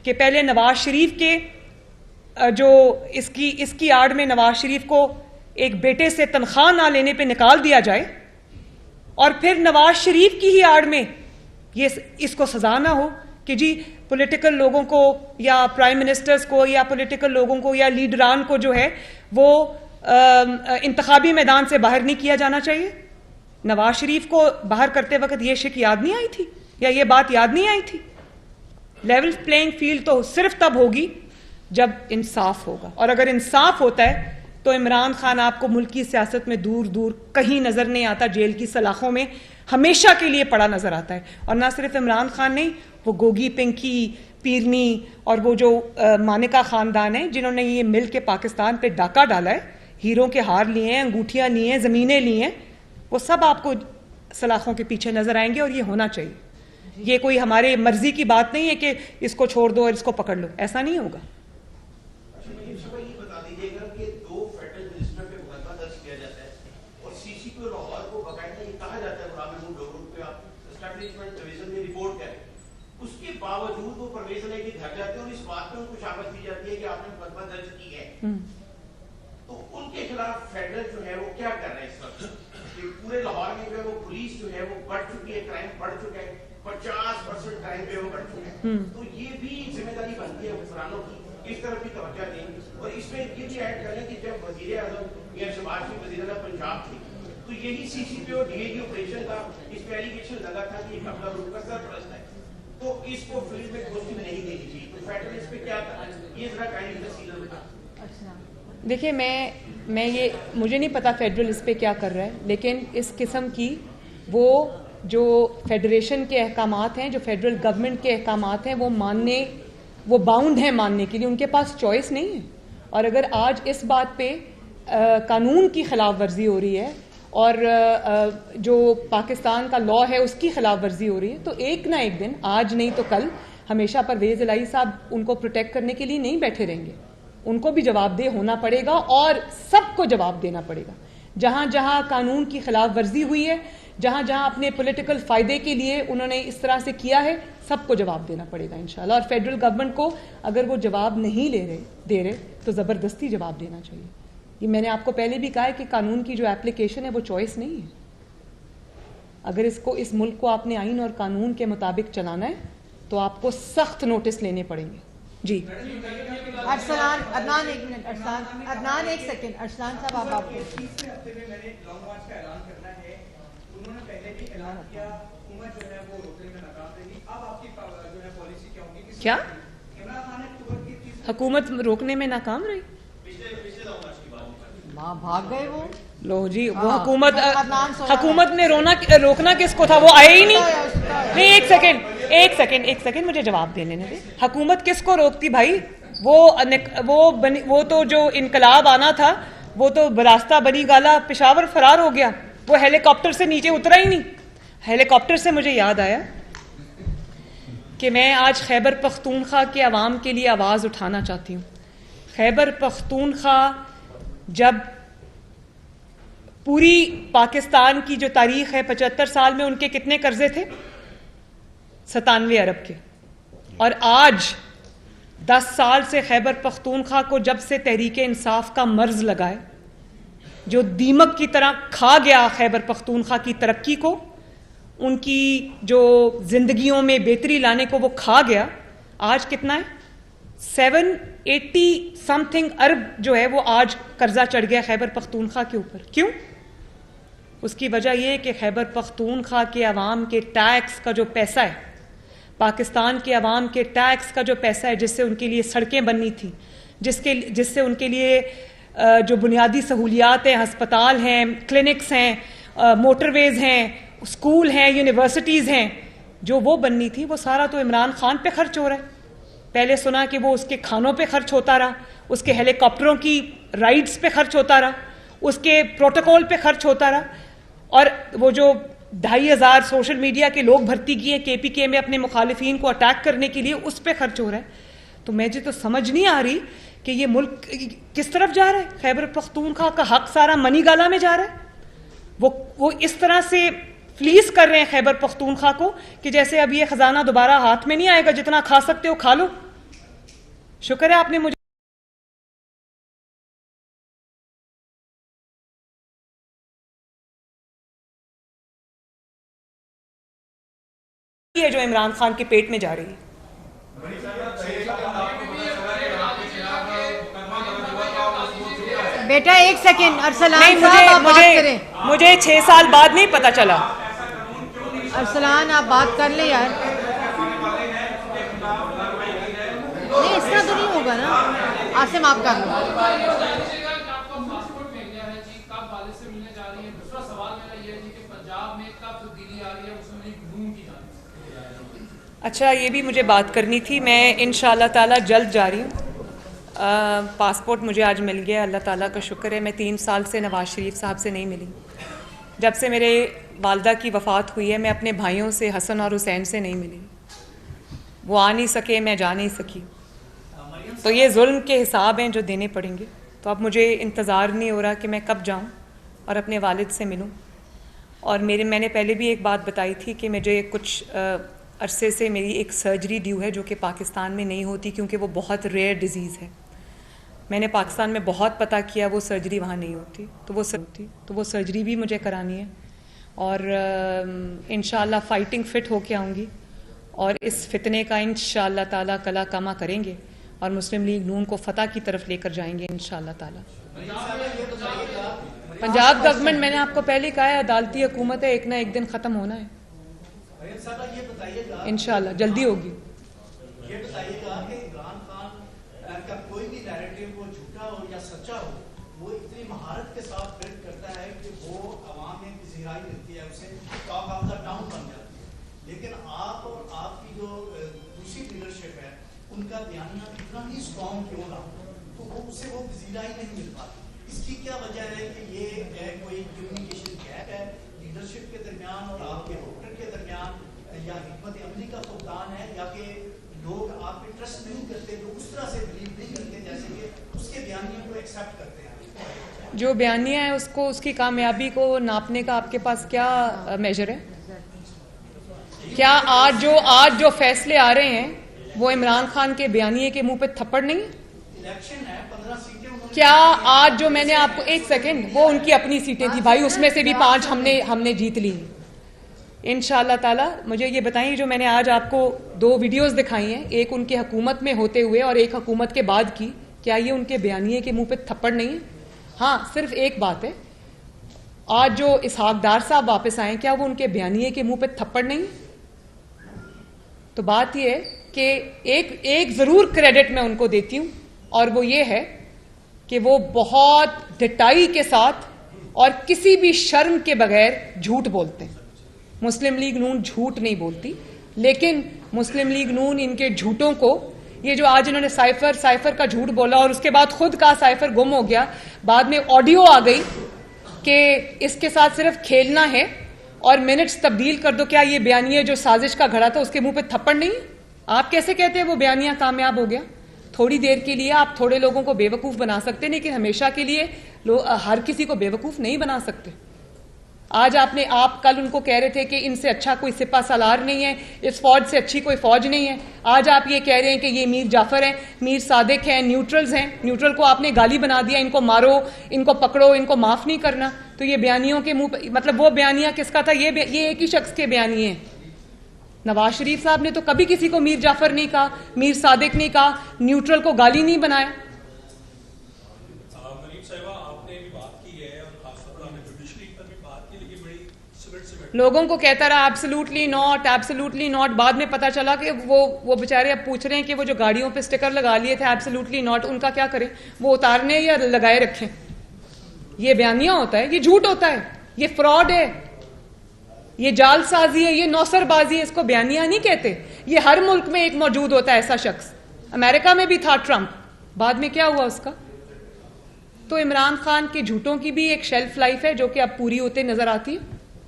कि पहले नवाज शरीफ के जो इसकी आड़ में नवाज शरीफ को एक बेटे से तनख्वाह ना लेने पे निकाल दिया जाए और फिर नवाज शरीफ की ही आड़ में ये इसको सजा ना हो कि जी पॉलिटिकल लोगों को या प्राइम मिनिस्टर्स को या पॉलिटिकल लोगों को या लीडरान को जो है वो इंतखाबी मैदान से बाहर नहीं किया जाना चाहिए। नवाज शरीफ को बाहर करते वक्त ये शिक याद नहीं आई थी या ये बात याद नहीं आई थी? लेवल प्लेइंग फील्ड तो सिर्फ तब होगी जब इंसाफ होगा, और अगर इंसाफ होता है तो इमरान खान आपको मुल्की सियासत में दूर दूर कहीं नजर नहीं आता, जेल की सलाखों में हमेशा के लिए पड़ा नजर आता है। और ना सिर्फ इमरान खान नहीं, वो गोगी, पिंकी, पीरनी और वो जो मानिका खानदान है जिन्होंने ये मिल के पाकिस्तान पे डाका डाला है, हीरों के हार लिए हैं, अंगूठियां ली हैं, जमीनें ली हैं, वो सब आपको सलाखों के पीछे नजर आएंगे। और ये होना चाहिए। ये कोई हमारे मर्जी की बात नहीं है कि इसको छोड़ दो और इसको पकड़ लो, ऐसा नहीं होगा। उसके बावजूद वो परवेज इलाही के घर जाते हैं और इस बात पे उनको शाबाश दी जाती है कि आपने मुकदमा दर्ज की है। तो उनके खिलाफ फेडरल जो है वो क्या कर रहे हैं इस वक्त? पूरे लाहौर में जो है वो पुलिस जो है वो बढ़ चुकी है, क्राइम बढ़ चुका है, 50% क्राइम पे वो बढ़ चुका है। तो ये भी जिम्मेदारी बनती है हुक्मरानों की, इस तरफ भी तवज्जो दें। और इसमें ये भी ऐड करें कि जब वजीर आजम या शहबाज शरीफ वजीर आला पंजाब थे तो यही सीसीपी और डीएजी ऑपरेशन था, इस पे एलिगेशन लगा था कि कपड़ा रूट का सरपरस्त है, तो इसको फील्ड में पोस्टिंग नहीं देनी चाहिए। तो फेडरल इस पे क्या कर रहा है, ये जरा काइंडली तफसील बता। देखिए, मैं ये मुझे नहीं पता फेडरल इस पे क्या कर रहा है, लेकिन इस किस्म की वो जो फेडरेशन के अहकामात हैं, जो फेडरल गवर्नमेंट के अहकामात हैं, वो बाउंड हैं मानने के लिए, उनके पास चॉइस नहीं है। और अगर आज इस बात पे कानून की खिलाफ वर्जी हो रही है और जो पाकिस्तान का लॉ है उसकी खिलाफ वर्जी हो रही है, तो एक ना एक दिन, आज नहीं तो कल, हमेशा परवेज इलाही साहब उनको प्रोटेक्ट करने के लिए नहीं बैठे रहेंगे। उनको भी जवाबदेह होना पड़ेगा और सबको जवाब देना पड़ेगा। जहां जहां कानून की खिलाफ वर्जी हुई है, जहां जहां अपने पॉलिटिकल फायदे के लिए उन्होंने इस तरह से किया है, सबको जवाब देना पड़ेगा इंशाल्लाह। और फेडरल गवर्नमेंट को अगर वो जवाब नहीं दे रहे तो जबरदस्ती जवाब देना चाहिए। ये मैंने आपको पहले भी कहा है कि कानून की जो एप्लीकेशन है वो चॉइस नहीं है। अगर इस मुल्क को आपने आइन और कानून के मुताबिक चलाना है तो आपको सख्त नोटिस लेने पड़ेंगे। जी अरसलान, अदनान एक मिनट, अदनान एक सेकंड, अरसलान साहब आप तीसरे हफ्ते में मैंने लॉन्ग मार्च का ऐलान करना है। उन्होंने पहले भी ऐलान किया, हुकूमत जो है वो रोकने में नाकाम रही। अब आपकी जो है पॉलिसी क्या होगी? क्या इमरान खान ने अक्टूबर की हुकूमत रोकने में नाकाम रही? भाग गए वो। लो जी, वो हुकूमत ने रोकना किसको था? वो आए ही नहीं। नहीं, एक सेकंड मुझे जवाब देने दे। हुकूमत किसको रोकती भाई? वो तो जो इनकलाब आना था वो तो बरास्ता बनी गाला पेशावर फरार हो गया, वो हेलीकॉप्टर से नीचे उतरा ही नहीं। हेलीकॉप्टर से मुझे याद आया कि मैं आज खैबर पख्तूनख्वा के अवाम के लिए आवाज़ उठाना चाहती हूँ। खैबर पख्तूनख्वा जब पूरी पाकिस्तान की जो तारीख है, 75 साल में उनके कितने कर्जे थे? 97 अरब के। और आज 10 साल से खैबर पख्तूनख्वा को जब से तहरीक इंसाफ का मर्ज लगा है, जो दीमक की तरह खा गया खैबर पख्तूनख्वा की तरक्की को, उनकी जो जिंदगियों में बेहतरी लाने को वो खा गया। आज कितना है? 780 समथिंग अरब जो है वो आज कर्जा चढ़ गया खैबर पख्तूनख्वा के ऊपर। क्यों? उसकी वजह यह है कि खैबर पख्तूनख्वा के अवाम के टैक्स का जो पैसा है, पाकिस्तान के अवाम के टैक्स का जो पैसा है, जिससे उनके लिए सड़कें बननी थी, जिससे उनके लिए जो बुनियादी सहूलियात हैं, हस्पताल हैं, क्लिनिक्स हैं, मोटरवेज हैं, स्कूल हैं, यूनिवर्सिटीज़ हैं, जो वो बननी थी, वो सारा तो इमरान खान पे खर्च हो रहा है। पहले सुना कि वो उसके खानों पे खर्च होता रहा, उसके हेलीकॉप्टरों की राइड्स पे खर्च होता रहा, उसके प्रोटोकॉल पे खर्च होता रहा, और वो जो 2500 सोशल मीडिया के लोग भर्ती किए KPK में अपने मुखालिफिन को अटैक करने के लिए, उस पर खर्च हो रहा है। तो मुझे तो समझ नहीं आ रही कि ये मुल्क किस तरफ जा रहा है। खैबर पख्तूनख्वा का हक सारा मनी गाला में जा रहा है। वो इस तरह से फ्लीस कर रहे हैं खैबर पख्तूनख्वा को कि जैसे अब ये खजाना दोबारा हाथ में नहीं आएगा, जितना खा सकते हो खा लो। शुक्र है आपने मुझे ये जो इमरान खान के पेट में जा रही है। बेटा एक सेकंड, अरसलान नहीं, साहब आप बात करें। मुझे 6 साल बाद नहीं पता चला। अरसलान आप बात कर ले यार। नहीं इस तरह तो नहीं होगा ना। आसिम आप कर लो। अच्छा, ये भी मुझे बात करनी थी। मैं इंशाअल्लाह ताला जल्द जा रही हूँ। पासपोर्ट मुझे आज मिल गया, अल्लाह ताला का शुक्र है। मैं 3 साल से नवाज शरीफ साहब से नहीं मिली। जब से मेरे वालदा की वफ़ात हुई है, मैं अपने भाइयों से, हसन और हुसैन से नहीं मिली। वो आ नहीं सके, मैं जा नहीं सकी। तो ये जुल्म के हिसाब हैं जो देने पड़ेंगे। तो अब मुझे इंतज़ार नहीं हो रहा कि मैं कब जाऊँ और अपने वालिद से मिलूँ। और मैंने पहले भी एक बात बताई थी कि मुझे कुछ अरसे से मेरी एक सर्जरी ड्यू है, जो कि पाकिस्तान में नहीं होती क्योंकि वो बहुत रेयर डिज़ीज़ है। मैंने पाकिस्तान में बहुत पता किया, वो सर्जरी वहाँ नहीं होती। तो वो सर्जरी भी मुझे करानी है। और इंशाअल्लाह फ़ाइटिंग फ़िट होके आऊँगी और इस फितने का इंशाअल्लाह ताला कला कमा करेंगे और मुस्लिम लीग नून को फ़तह की तरफ लेकर जाएंगे इंशाअल्लाह ताला। पंजाब गवर्नमेंट, मैंने आपको पहले कहा है, अदालती हुकूमत है, एक ना एक दिन ख़त्म होना है इंशाअल्लाह, जल्दी होगी। ये बताइएगा कि इमरान खान का कोई भी नैरेटिव वो झूठा हो या सच्चा हो, वो इतनी महारत के साथ प्रिंट करता है कि वो आवाम में पजीराई मिलती है, उसे टॉक ऑफ द टाउन बन जाती है। लेकिन आप और आपकी जो दूसरी लीडरशिप है, उनका बयानिया इतना ही स्ट्रॉन्ग क्यों रहा, तो वो उससे वो पजीराई नहीं मिल पाती। इसकी क्या वजह है कि ये कोई कम्युनिकेशन गैप है लीडरशिप के दरमियान और आपके वोटर के दरमियान, या हिकमत अमली का फुकदान है, या कि लोग आप पे ट्रस्ट नहीं करते, जो उस तरह से बिलीव नहीं करते जैसे कि उसके बयानियों को एक्सेप्ट करते हैं। जो बयानिया है उसको, उसकी कामयाबी को नापने का आपके पास क्या मेजर है? क्या आज जो फैसले आ रहे हैं वो इमरान खान के बयानिए के मुंह पे थप्पड़ नहीं है? इलेक्शन है, 15 सीटें उन्होंने, क्या आज जो मैंने आपको, एक सेकंड, वो उनकी अपनी सीटें थी भाई, उसमें से भी 5 हमने जीत ली इंशाअल्लाह ताला। मुझे ये बताइए, जो मैंने आज आपको 2 वीडियोस दिखाई हैं, एक उनके हुकूमत में होते हुए और एक हुकूमत के बाद की, क्या ये उनके बयानिए के मुंह पे थप्पड़ नहीं है? हाँ, सिर्फ एक बात है, आज जो इसहाक डार साहब वापस आए, क्या वो उनके बयानिए के मुंह पे थप्पड़ नहीं है? तो बात ये है कि एक जरूर क्रेडिट मैं उनको देती हूं, और वो ये है कि वो बहुत डटाई के साथ और किसी भी शर्म के बगैर झूठ बोलते हैं। मुस्लिम लीग नून झूठ नहीं बोलती, लेकिन मुस्लिम लीग नून इनके झूठों को, ये जो आज इन्होंने साइफर का झूठ बोला और उसके बाद खुद का साइफर गुम हो गया, बाद में ऑडियो आ गई कि इसके साथ सिर्फ खेलना है और मिनट्स तब्दील कर दो, क्या ये बयानिया जो साजिश का घड़ा था उसके मुंह पे थप्पड़ नहीं? आप कैसे कहते हैं वो बयानिया कामयाब हो गया? थोड़ी देर के लिए आप थोड़े लोगों को बेवकूफ़ बना सकते हैं, लेकिन हमेशा के लिए हर किसी को बेवकूफ़ नहीं बना सकते। आज आप कल उनको कह रहे थे कि इनसे अच्छा कोई सिपा सालार नहीं है, इस फौज से अच्छी कोई फौज नहीं है। आज आप ये कह रहे हैं कि ये मीर जाफर हैं, मीर सादिक हैं, न्यूट्रल्स हैं। न्यूट्रल को आपने गाली बना दिया, इनको मारो, इनको पकड़ो, इनको माफ़ नहीं करना। तो ये बयानियों के मुंह, मतलब वो बयानिया किसका था? ये एक ही शख्स के बयानिए हैं। नवाज शरीफ साहब ने तो कभी किसी को मीर जाफर नहीं कहा, मीर सादिक नहीं कहा, न्यूट्रल को गाली नहीं बनाया। लोगों को कहता रहा एब्सोल्युटली नॉट, बाद में पता चला कि वो बेचारे अब पूछ रहे हैं कि वो जो गाड़ियों पे स्टिकर लगा लिए थे एब्सोल्युटली नॉट, उनका क्या करें? वो उतारने या लगाए रखें? ये बयानिया होता है, ये झूठ होता है, ये फ्रॉड है, ये जालसाजी है, ये नौसरबाजी है। इसको बयानिया नहीं कहते। ये हर मुल्क में एक मौजूद होता है ऐसा शख्स अमेरिका में भी था ट्रंप, बाद में क्या हुआ उसका? तो इमरान खान के झूठों की भी एक शेल्फ लाइफ है जो कि अब पूरी होते नजर आती है।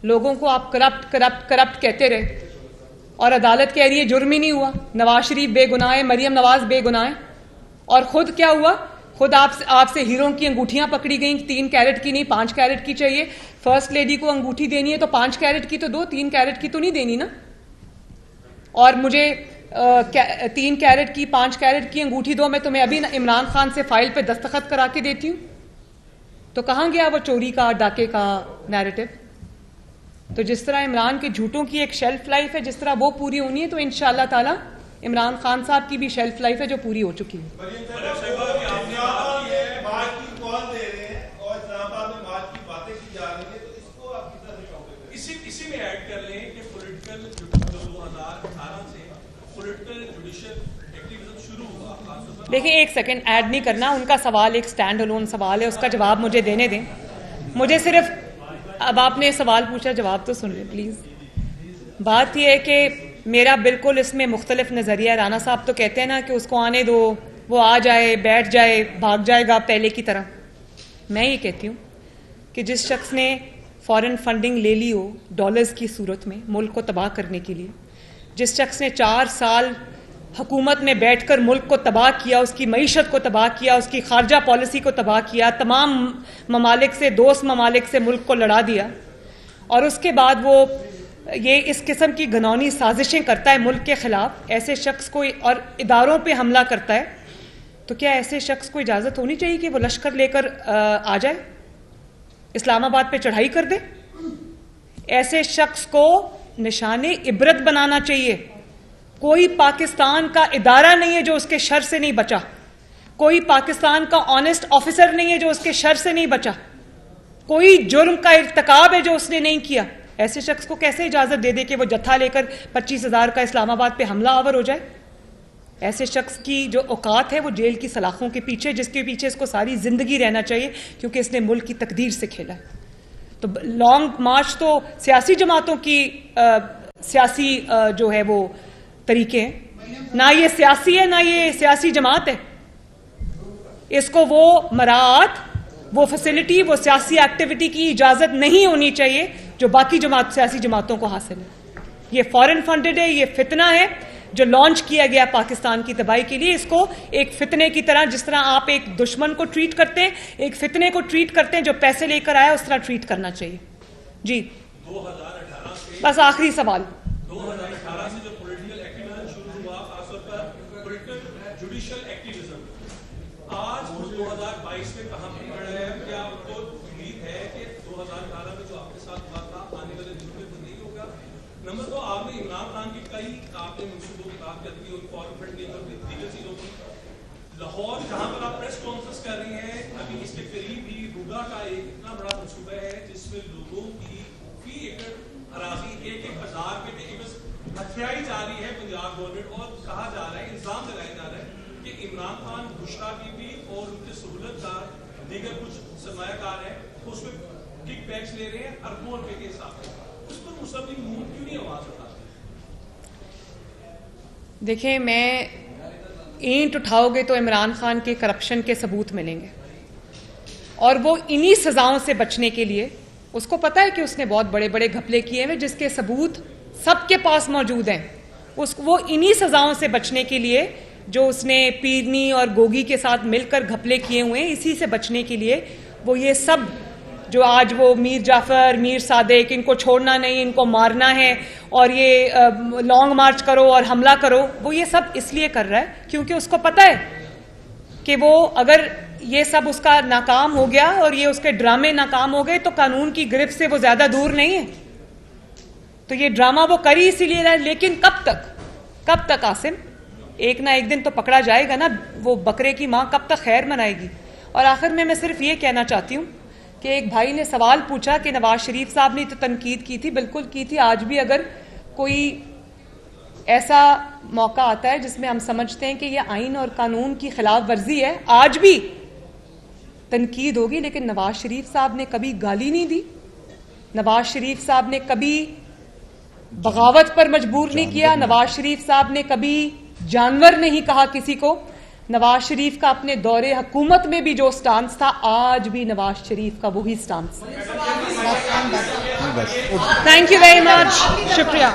लोगों को आप करप्ट करप्ट करप्ट कहते रहे और अदालत कह रही है जुर्म ही नहीं हुआ, नवाज शरीफ बेगुनाह है, मरियम नवाज बेगुनाह है। और खुद क्या हुआ? खुद आपसे हीरों की अंगूठियां पकड़ी गई, 3 कैरेट की नहीं 5 कैरेट की चाहिए। फर्स्ट लेडी को अंगूठी देनी है तो 5 कैरेट की तो दो, 3 कैरेट की तो नहीं देनी ना। और मुझे 3 कैरेट की 5 कैरेट की अंगूठी दो, मैं तुम्हें अभी इमरान खान से फाइल पे दस्तखत करा के देती हूं। तो कहां गया वो चोरी का डाके का नैरेटिव? तो जिस तरह इमरान के झूठों की एक शेल्फ लाइफ है, जिस तरह वो पूरी होनी है, तो इंशाअल्लाह ताला इमरान खान साहब की भी शेल्फ लाइफ है जो पूरी हो चुकी है। इसी में ऐड कर लें कि पॉलिटिकल 2018 से पॉलिटिकल जुडिशियल एक्टिविज्म शुरू हुआ। देखिए, एक सेकंड ऐड नहीं करना, उनका सवाल एक स्टैंड अलोन सवाल है, उसका जवाब मुझे देने दें। मुझे सिर्फ, अब आपने सवाल पूछा, जवाब तो सुन लें प्लीज। बात यह है कि मेरा बिल्कुल इसमें मुख्तलिफ नजरिया। राना साहब तो कहते हैं ना कि उसको आने दो, वो आ जाए, बैठ जाए, भाग जाएगा पहले की तरह। मैं ये कहती हूँ कि जिस शख्स ने फॉरेन फंडिंग ले ली हो डॉलर्स की सूरत में मुल्क को तबाह करने के लिए, जिस शख्स ने 4 साल हुकूमत में बैठकर मुल्क को तबाह किया, उसकी मईशत को तबाह किया, उसकी खारजा पॉलिसी को तबाह किया, तमाम ममालिक से, दोस्त ममालिक से मुल्क को लड़ा दिया, और उसके बाद वो ये इस किस्म की घनौनी साजिशें करता है मुल्क के खिलाफ, ऐसे शख्स को और इदारों पे हमला करता है, तो क्या ऐसे शख्स को इजाज़त होनी चाहिए कि वो लश्कर लेकर आ जाए, इस्लामाबाद पे चढ़ाई कर दे? ऐसे शख्स को निशाने इबरत बनाना चाहिए। कोई पाकिस्तान का इदारा नहीं है जो उसके शर से नहीं बचा, कोई पाकिस्तान का ऑनेस्ट ऑफिसर नहीं है जो उसके शर से नहीं बचा, कोई जुर्म का इर्तिकाब है जो उसने नहीं किया। ऐसे शख्स को कैसे इजाजत दे दे कि वो जत्था लेकर 25,000 का इस्लामाबाद पे हमला आवर हो जाए? ऐसे शख्स की जो औकात है वो जेल की सलाखों के पीछे, जिसके पीछे इसको सारी जिंदगी रहना चाहिए क्योंकि इसने मुल्क की तकदीर से खेला है। तो लॉन्ग मार्च तो सियासी जमातों की सियासी जो है वो तरीके हैं, ना ये सियासी है ना ये सियासी जमात है। इसको वो मराआत, वो फैसिलिटी, वो सियासी एक्टिविटी की इजाजत नहीं होनी चाहिए जो बाकी सियासी जमातों को हासिल है। ये फॉरेन फंडेड है, ये फितना है जो लॉन्च किया गया पाकिस्तान की तबाही के लिए। इसको एक फितने की तरह, जिस तरह आप एक दुश्मन को ट्रीट करते हैं, एक फितने को ट्रीट करते हैं जो पैसे लेकर आया, उस तरह ट्रीट करना चाहिए। जी 2018 से, बस आखिरी सवाल, 2018 से जो पॉलिटिकल एक्टिविज्म शुरू हुआ, खासतौर पर पॉलिटिकल जुडिशियल एक्टिविज्म, आज 2022 में कहां पर खड़ा है? क्या आपको उम्मीद है कि 2018 में जो आपके साथ हुआ था आने वाले दिनों में नहीं होगा? नंबर 2, आपने इमरान खान की कई आपने मंसूबों की बात कर दी, फॉरेन फंडिंग और दीगर चीजों की। लाहौर जहां पर आप प्रेस कॉन्फ्रेंस कर रही हैं, अभी इसके करीब ही रूडा का एक इतना बड़ा मंसूबा है जिसमें लोगों की फी एकड़ अराजी 1,000 रुपए हथियाई जा रही है पंजाब गवर्नमेंट, और कहा जा रहा है, इल्जाम लगाया जा रहा है कि इमरान खान, बुशरा बीबी और उनके सहूलतकार दीगर कुछ सरमायाकार हैं, उसमें किक बैक्स ले रहे हैं अरबों रुपए के हिसाब से। उस पर मुसल्लिम मुंह क्यों नहीं आवाज उठाते? देखिए, मैं ईंट उठाओगे तो इमरान खान के करप्शन के सबूत मिलेंगे, और वो इन्हीं सजाओं से बचने के लिए, उसको पता है कि उसने बहुत बड़े बड़े घपले किए हैं जिसके सबूत सबके पास मौजूद हैं, वो इन्हीं सजाओं से बचने के लिए जो उसने पीरनी और गोगी के साथ मिलकर घपले किए हुए हैं, इसी से बचने के लिए वो ये सब जो आज वो मीर जाफर, मीर सादिक, इनको छोड़ना नहीं, इनको मारना है, और ये लॉन्ग मार्च करो और हमला करो, वो ये सब इसलिए कर रहा है क्योंकि उसको पता है कि वो अगर ये सब उसका नाकाम हो गया और ये उसके ड्रामे नाकाम हो गए तो कानून की गिरफ्त से वो ज्यादा दूर नहीं है। तो ये ड्रामा वो कर ही इसीलिए रहा है। लेकिन कब तक आसिम? एक ना एक दिन तो पकड़ा जाएगा ना, वो बकरे की माँ कब तक खैर मनाएगी? और आखिर में मैं सिर्फ ये कहना चाहती हूँ कि एक भाई ने सवाल पूछा कि नवाज शरीफ साहब ने तो तनकीद की थी, बिल्कुल की थी। आज भी अगर कोई ऐसा मौका आता है जिसमें हम समझते हैं कि यह आइन और कानून की खिलाफ वर्जी है, आज भी तनकीद होगी। लेकिन नवाज शरीफ साहब ने कभी गाली नहीं दी, नवाज शरीफ साहब ने कभी बगावत पर मजबूर नहीं किया, नवाज शरीफ साहब ने कभी जानवर नहीं कहा किसी को। नवाज शरीफ का अपने दौरे हुकूमत में भी जो स्टांस था, आज भी नवाज शरीफ का वही stance. Thank you very much, शुक्रिया।